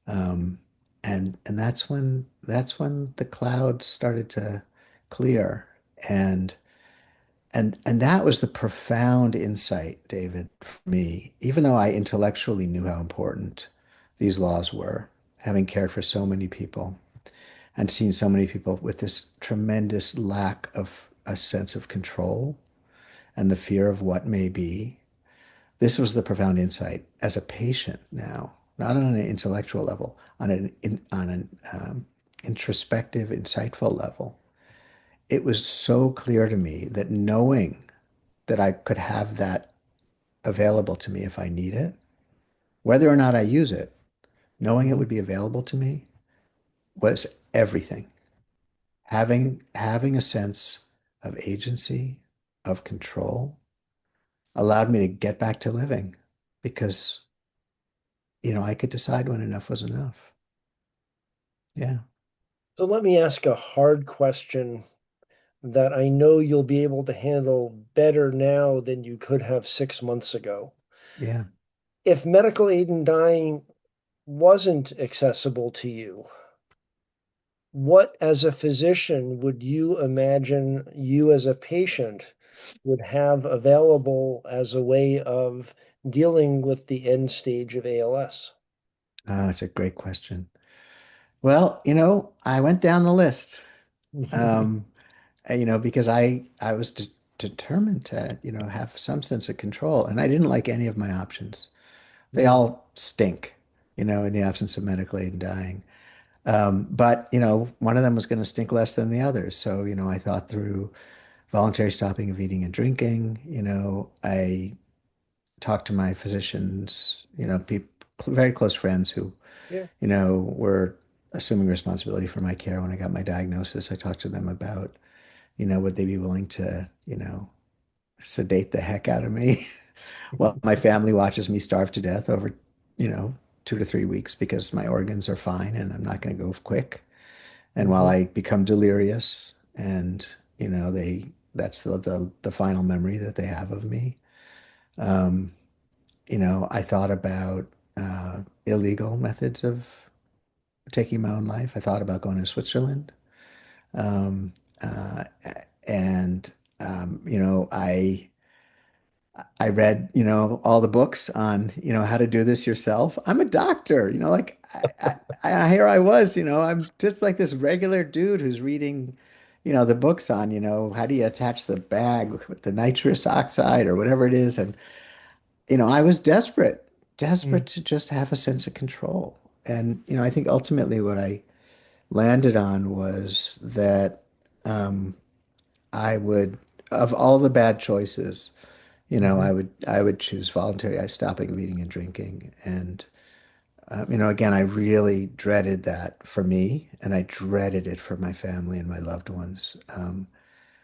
Um, and that's when the clouds started to clear. And and that was the profound insight, David, for me, even though I intellectually knew how important these laws were, having cared for so many people and seen so many people with this tremendous lack of a sense of control and the fear of what may be. This was the profound insight as a patient now, not on an intellectual level, on an introspective, insightful level. It was so clear to me that knowing that I could have that available to me if I need it, whether or not I use it, knowing it Mhm. would be available to me was everything. Having a sense of agency, of control, allowed me to get back to living because, I could decide when enough was enough. Yeah. So let me ask a hard question that I know you'll be able to handle better now than you could have 6 months ago. Yeah. If medical aid in dying wasn't accessible to you, what, as a physician, would you imagine you as a patient would have available as a way of dealing with the end stage of ALS? That's a great question. Well, I went down the list, um, because I was determined to, have some sense of control, and I didn't like any of my options. They Mm. all stink, in the absence of medical aid and dying. But, one of them was going to stink less than the others. So, I thought through voluntary stopping of eating and drinking. I talked to my physicians, people, very close friends who, Yeah. were assuming responsibility for my care when I got my diagnosis. I talked to them about, would they be willing to, sedate the heck out of me while my family watches me starve to death over, 2 to 3 weeks because my organs are fine and I'm not going to go quick. And while Hmm. I become delirious and, that's the final memory that they have of me. Um, I thought about illegal methods of taking my own life. I thought about going to Switzerland. Um, uh, and, I read, all the books on, how to do this yourself. I'm a doctor, like here I was, I'm just like this regular dude who's reading, the books on, how do you attach the bag with the nitrous oxide or whatever it is. And, I was desperate, Mm. desperate to just have a sense of control. And, I think ultimately what I landed on was that um, I would, of all the bad choices, Hmm. I would choose voluntary stopping of eating and drinking. And again, I really dreaded that for me, and I dreaded it for my family and my loved ones.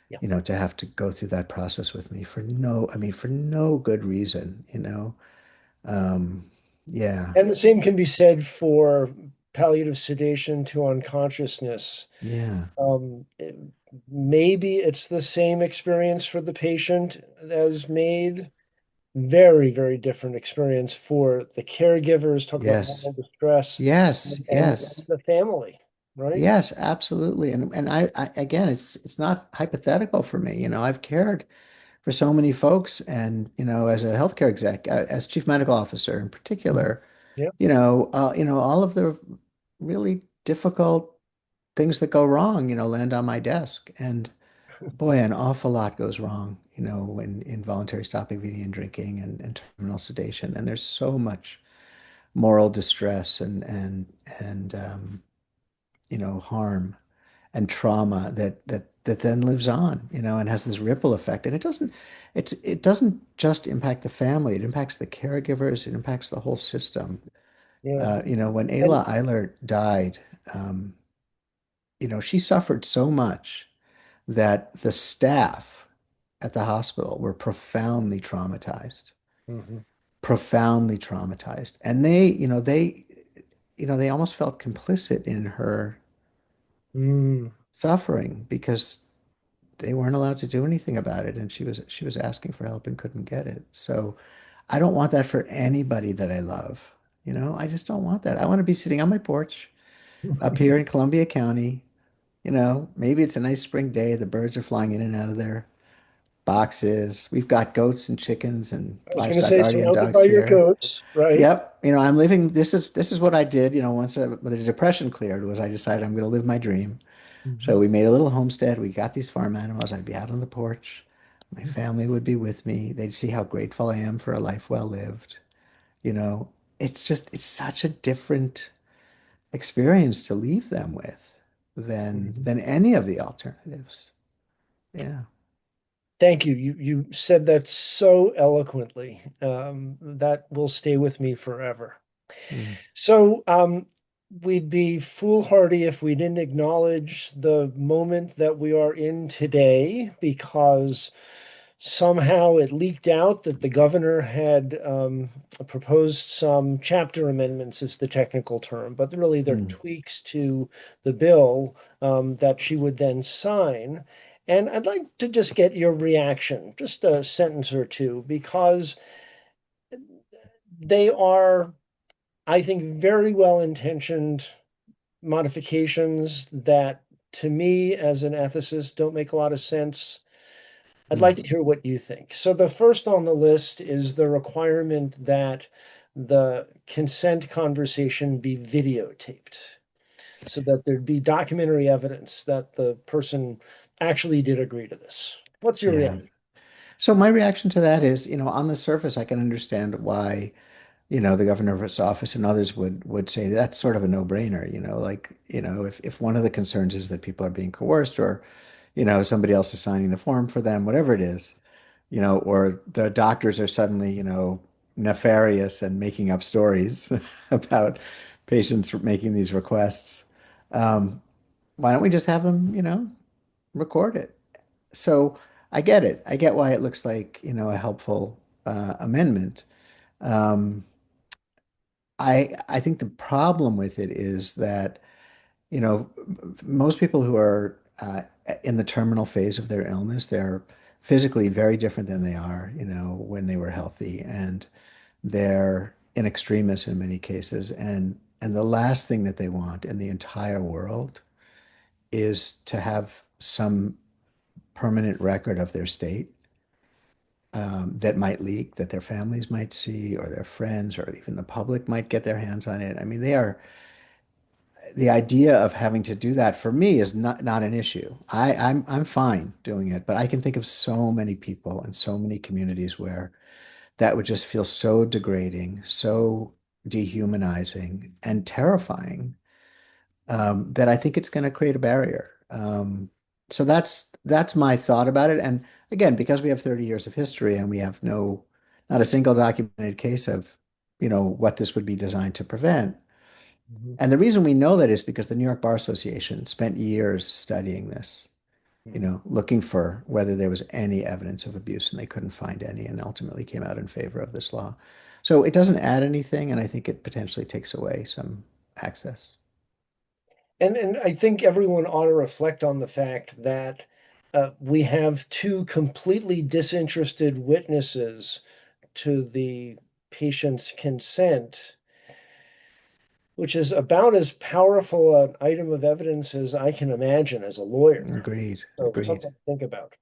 Yeah. To have to go through that process with me for no good reason. Um, yeah, And the same can be said for palliative sedation to unconsciousness. yeah, Um, it- Maybe it's the same experience for the patient as MAiD. Very, very different experience for the caregivers. Talk about yes, moral distress yes, and yes. the family, right? Yes, absolutely. And I again, it's not hypothetical for me. I've cared for so many folks, and as a healthcare exec, as chief medical officer in Mhm. particular, Yeah. all of the really difficult things that go wrong, land on my desk, and boy, an awful lot goes wrong, when involuntary stopping of eating and drinking and terminal sedation, and there's so much moral distress and harm and trauma that then lives on, and has this ripple effect. And it doesn't just impact the family, it impacts the caregivers, it impacts the whole system. Yeah. When And Ayla Eiler died, um, she suffered so much that the staff at the hospital were mhm. profoundly traumatized. And they almost felt complicit in her Mm. suffering because they weren't allowed to do anything about it, and she was asking for help and couldn't get it. So I don't want that for anybody that I love. I just don't want that. I want to be sitting on my porch up here in Columbia County. Maybe it's a nice spring day. The birds are flying in and out of their boxes. We've got goats and chickens and I was going to livestock say, guardian surrounded dogs by your here. goats, right? Yep. I'm living. This is what I did. Once when the depression cleared, was I decided I'm going to live my dream. So Mhm. we made a little homestead. We got these farm animals. I'd be out on the porch. My family would be with me. They'd see how grateful I am for a life well lived. You know, it's such a different experience to leave them with than Mhm. than any of the alternatives. Yeah. Thank you. You said that so eloquently. That will stay with me forever. Mm, So, we'd be foolhardy if we didn't acknowledge the moment that we are in today, because somehow it leaked out that the governor had proposed some chapter amendments, is the technical term, but really they're mm, tweaks to the bill that she would then sign. And I'd like to just get your reaction, just a sentence or two, because they are, I think, very well intentioned modifications that, to me, as an ethicist, don't make a lot of sense. I'd mm. like to hear what you think. So, the first on the list is the requirement that the consent conversation be videotaped so that there'd be documentary evidence that the person actually did agree to this. What's your Yeah. reaction? So my reaction to that is, on the surface, I can understand why, the governor's office and others would say that's sort of a no-brainer, like, if one of the concerns is that people are being coerced or, somebody else is signing the form for them, whatever it is, or the doctors are suddenly, nefarious and making up stories about patients making these requests. Um, why don't we just have them, record it? So I get it. I get why it looks like, a helpful amendment. Um, I think the problem with it is that, most people who are in the terminal phase of their illness, they're physically very different than they are, when they were healthy, and they're in extremis in many cases. And the last thing that they want in the entire world is to have some permanent record of their state that might leak, that their families might see, or their friends, or even the public might get their hands on it. I mean, the idea of having to do that for me is not an issue. I'm fine doing it, but I can think of so many people and so many communities where that would just feel so degrading, so dehumanizing, and terrifying, that I think it's going to create a barrier. So that's my thought about it. And again, because we have 30 years of history and we have not a single documented case of, what this would be designed to prevent. Mhm. And the reason we know that is because the New York Bar Association spent years studying this, Mhm. looking for whether there was any evidence of abuse, and they couldn't find any, and ultimately came out in favor of this law. So it doesn't add anything, and I think it potentially takes away some access. And I think everyone ought to reflect on the fact that we have two completely disinterested witnesses to the patient's consent, which is about as powerful an item of evidence as I can imagine as a lawyer. Agreed. So Agreed. something to think about.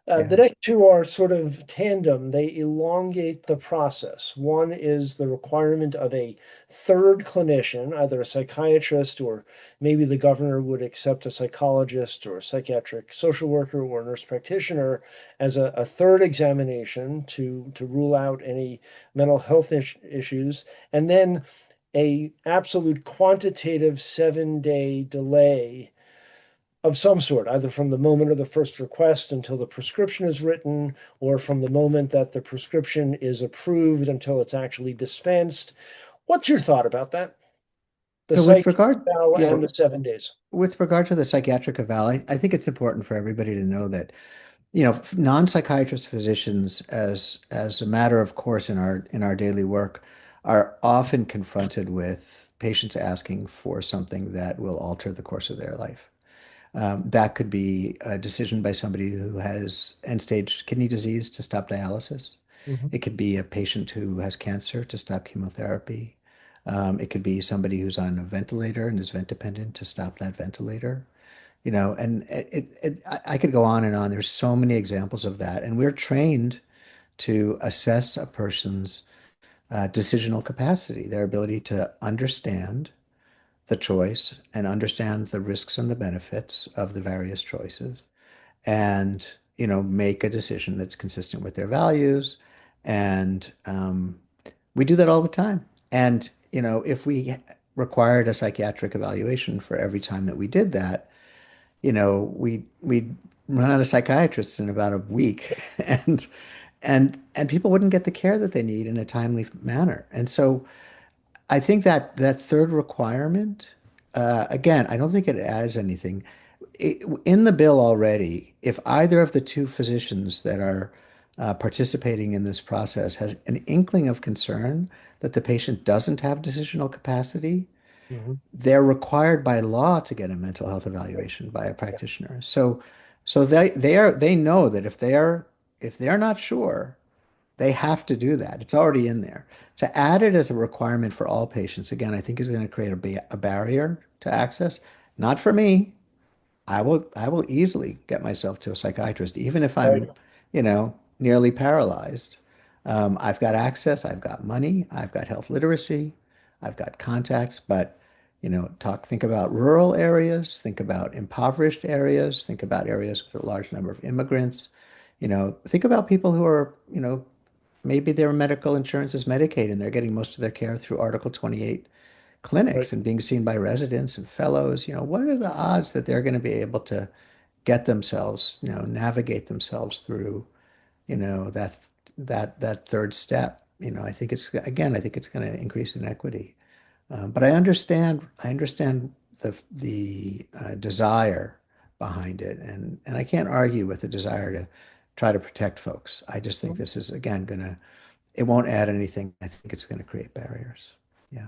The Yeah. next two are sort of tandem. They elongate the process. One is the requirement of a third clinician, either a psychiatrist or maybe the governor would accept a psychologist or a psychiatric social worker or nurse practitioner as a third examination to rule out any mental health issues. And then a absolute quantitative 7-day delay of some sort, either from the moment of the first request until the prescription is written, or from the moment that the prescription is approved until it's actually dispensed. What's your thought about that? The So psych with regard, eval yeah, and the 7 days. with regard to the psychiatric eval, I think it's important for everybody to know that, non-psychiatrist physicians, as a matter of course in our daily work, are often confronted with patients asking for something that will alter the course of their life. That could be a decision by somebody who has end-stage kidney disease to stop dialysis. Mhm. It could be a patient who has cancer to stop chemotherapy. It could be somebody who's on a ventilator and is vent dependent to stop that ventilator. And I could go on and on. There's so many examples of that, and we're trained to assess a person's decisional capacity, their ability to understand the choice and understand the risks and the benefits of the various choices, and make a decision that's consistent with their values. And we do that all the time. And if we required a psychiatric evaluation for every time that we did that, we'd run out of psychiatrists in about a week, and people wouldn't get the care that they need in a timely manner. And so I think that third requirement, again, I don't think it adds anything. In the bill already, if either of the two physicians that are participating in this process has an inkling of concern that the patient doesn't have decisional capacity, Mhm. they're required by law to get a mental health evaluation by a practitioner. So they know that if they're not sure, they have to do that. It's already in there. To add it as a requirement for all patients, again, I think is going to create a barrier to access. Not for me. I will easily get myself to a psychiatrist, even if Right. I'm, nearly paralyzed. I've got access, I've got money, I've got health literacy, I've got contacts, but think about rural areas, think about impoverished areas, think about areas with a large number of immigrants, think about people who are, maybe their medical insurance is Medicaid and they're getting most of their care through Article 28 Right. clinics and being seen by residents and fellows. What are the odds that they're going to be able to get themselves, navigate themselves through, that third step? I think it's going to increase inequity. But I understand the desire behind it, and I can't argue with the desire to try to protect folks. I just think Mhm. this is again it won't add anything. I think it's going to create barriers. Yeah.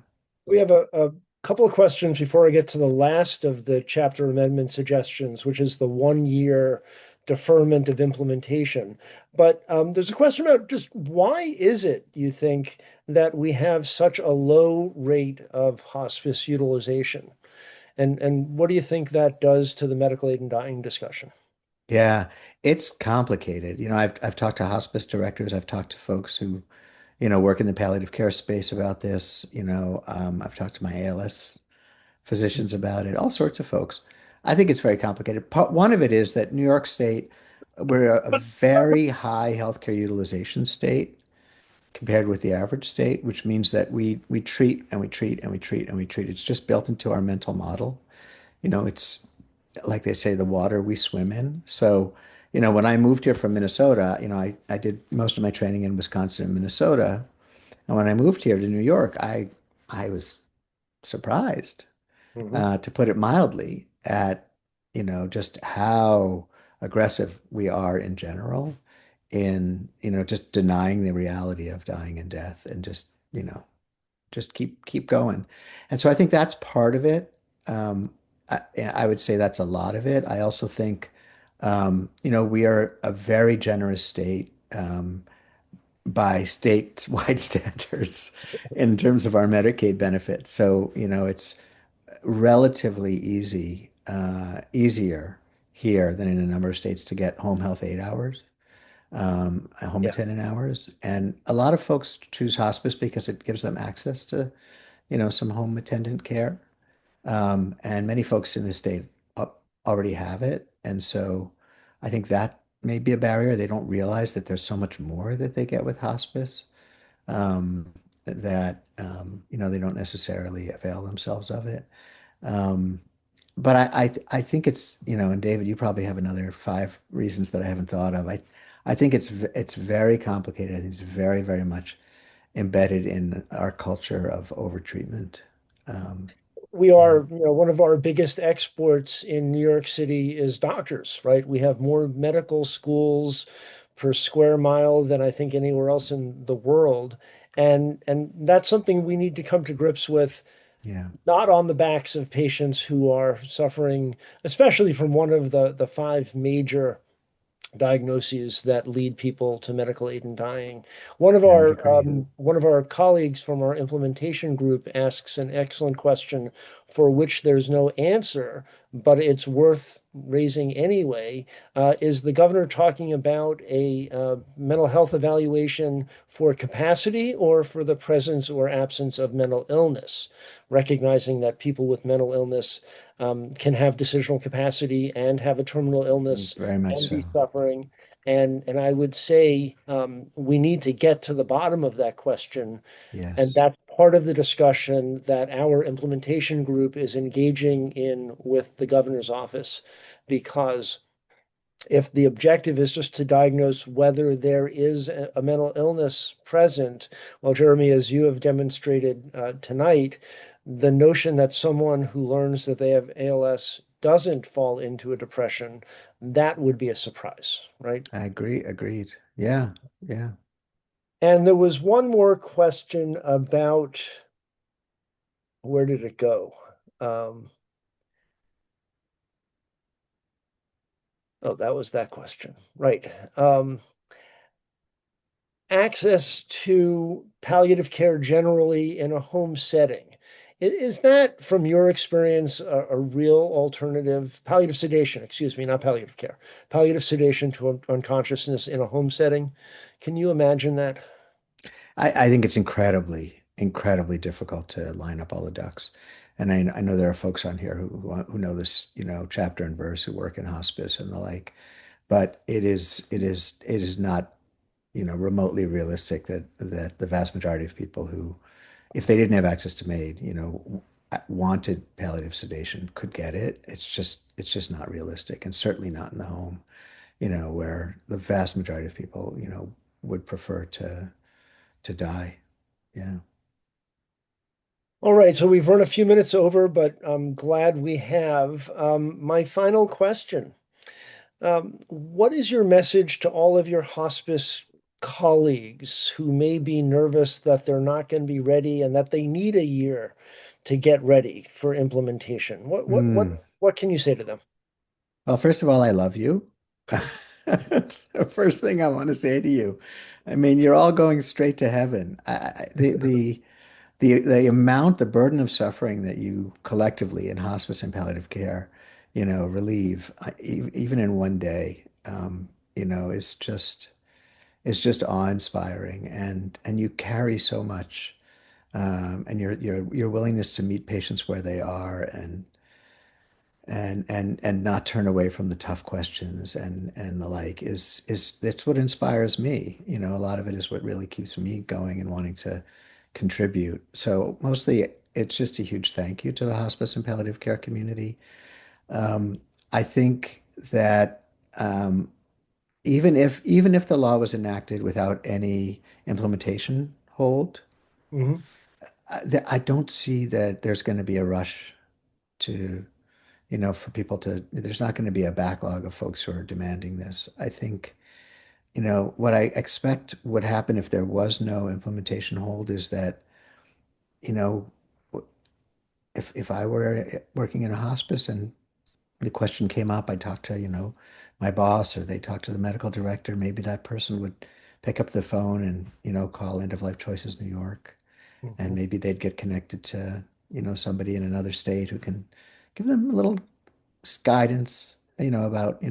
We have a couple of questions before I get to the last of the chapter amendment suggestions, which is the 1 year deferment of implementation. But there's a question about just why is it, you think, that we have such a low rate of hospice utilization? And what do you think that does to the medical aid and dying discussion? Yeah, it's complicated. I've talked to hospice directors, I've talked to folks who, work in the palliative care space about this. I've talked to my ALS physicians about it, all sorts of folks. I think it's very complicated. One of it is that New York State, we're a very high healthcare utilization state compared with the average state, which means that we treat and we treat and we treat and we treat. It's just built into our mental model. It's like they say, the water we swim in. So, when I moved here from Minnesota, I did most of my training in Wisconsin and Minnesota. And when I moved here to New York, I was surprised, Mhm. to put it mildly, at, just how aggressive we are in general in, just denying the reality of dying and death and just keep going. And so I think that's part of it. I would say that's a lot of it. I also think, we are a very generous state, by statewide standards in terms of our Medicaid benefits. So, it's relatively easier here than in a number of states to get home health aid hours, home Yeah. attendant hours. And a lot of folks choose hospice because it gives them access to, some home attendant care. And many folks in the state already have it. And so I think that may be a barrier. They don't realize that there's so much more that they get with hospice, that, they don't necessarily avail themselves of it. Um, but I think it's, and David, you probably have another five reasons that I haven't thought of. I think it's very complicated. I think it's very, very much embedded in our culture of overtreatment. Um, We yeah. are, one of our biggest exports in New York City is doctors, right? We have more medical schools per square mile than I think anywhere else in the world. And that's something we need to come to grips with, Yeah, not on the backs of patients who are suffering, especially from one of the five major diagnoses that lead people to medical aid and dying. I would agree. One of our colleagues from our implementation group asks an excellent question for which there's no answer, but it's worth raising anyway. Is the governor talking about a mental health evaluation for capacity or for the presence or absence of mental illness? Recognizing that people with mental illness can have decisional capacity and have a terminal illness Very much and be so. suffering. And I would say we need to get to the bottom of that question. And Yes, that's part of the discussion that our implementation group is engaging in with the governor's office. Because if the objective is just to diagnose whether there is a mental illness present, well, Jeremy, as you have demonstrated tonight, the notion that someone who learns that they have ALS doesn't fall into a depression, that would be a surprise, right? I agree. Agreed. Yeah, yeah. And there was one more question about where did it go? Um, oh, that was that question, right? Access to palliative care generally in a home setting. Is that, from your experience, a real alternative? Palliative sedation, excuse me, not palliative care. Palliative sedation to unconsciousness in a home setting. Can you imagine that? I think it's incredibly, incredibly difficult to line up all the ducks. And I know there are folks on here who know this, chapter and verse, who work in hospice and the like. But it is not, remotely realistic that the vast majority of people who, if they didn't have access to MAiD, wanted palliative sedation, could get it. It's just not realistic, and certainly not in the home, where the vast majority of people, would prefer to die. Yeah. All right, so we've run a few minutes over, but I'm glad we have. My final question. What is your message to all of your hospice colleagues who may be nervous that they're not going to be ready and that they need a year to get ready for implementation? Mm. What can you say to them? Well, first of all, I love you. That's the first thing I want to say to you. I mean, you're all going straight to heaven. The amount, the burden of suffering that you collectively in hospice and palliative care, relieve, even in one day, is just awe-inspiring, and you carry so much, and your willingness to meet patients where they are, and not turn away from the tough questions and the like is that's what inspires me. A lot of it is what really keeps me going and wanting to contribute. So mostly it's just a huge thank you to the hospice and palliative care community. Um, I think that even if the law was enacted without any implementation hold, Hmm. I don't see that there's going to be a rush to for people to, there's not going to be a backlog of folks who are demanding this. I think, what I expect would happen if there was no implementation hold is that, you know, if I were working in a hospice and the question came up, I talked to, my boss, or they talked to the medical director, maybe that person would pick up the phone and, call End of Life Choices New York, and Hmm. maybe they'd get connected to, somebody in another state who can give them a little guidance, about,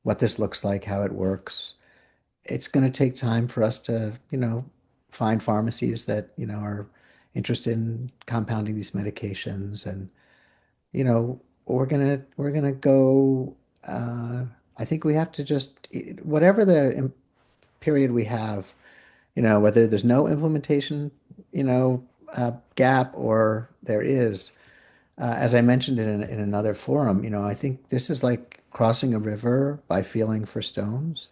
what this looks like, how it works. It's going to take time for us to, find pharmacies that, are interested in compounding these medications. And, we're gonna go, I think we have to just, whatever the period we have, whether there's no implementation, gap, or there is, as I mentioned in another forum, I think this is like crossing a river by feeling for stones.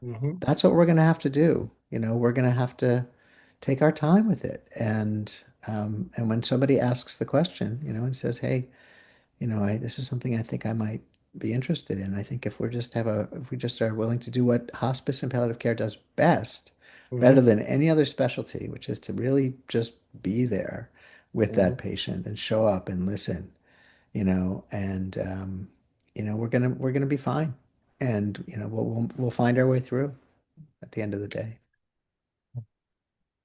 Hmm. That's what we're going to have to do. We're going to have to take our time with it. And when somebody asks the question, and says, "Hey, this is something I think I might be interested in. I think if we just are willing to do what hospice and palliative care does best, better Hmm. than any other specialty, which is to really just be there with Hmm. that patient and show up and listen, and we're gonna be fine, and we'll find our way through at the end of the day."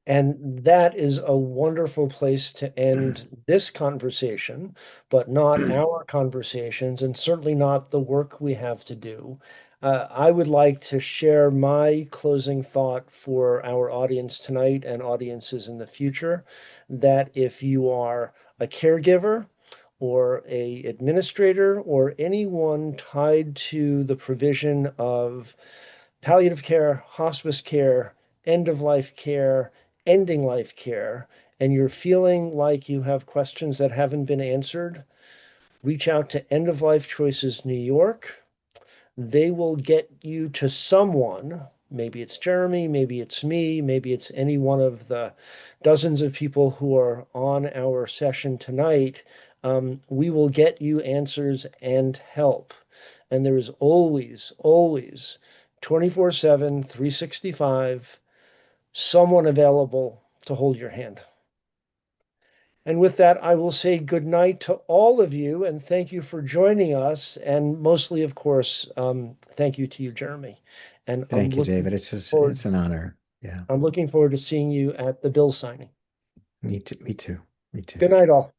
And that is a wonderful place to end this conversation, but not our conversations, and certainly not the work we have to do. I would like to share my closing thought for our audience tonight and audiences in the future, that if you are a caregiver or a administrator or anyone tied to the provision of palliative care, hospice care, end of life care, ending life care, and you're feeling like you have questions that haven't been answered, reach out to End of Life Choices New York. They will get you to someone. Maybe it's Jeremy, maybe it's me, maybe it's any one of the dozens of people who are on our session tonight. We will get you answers and help. And there is always, always 24/7, 365, someone available to hold your hand. And with that, I will say good night to all of you and thank you for joining us. And mostly, of course, thank you to you, Jeremy. And Thank you, David. It's forward, an honor. Yeah. I'm looking forward to seeing you at the bill signing. Me too. Me too. Me too. Good night, all.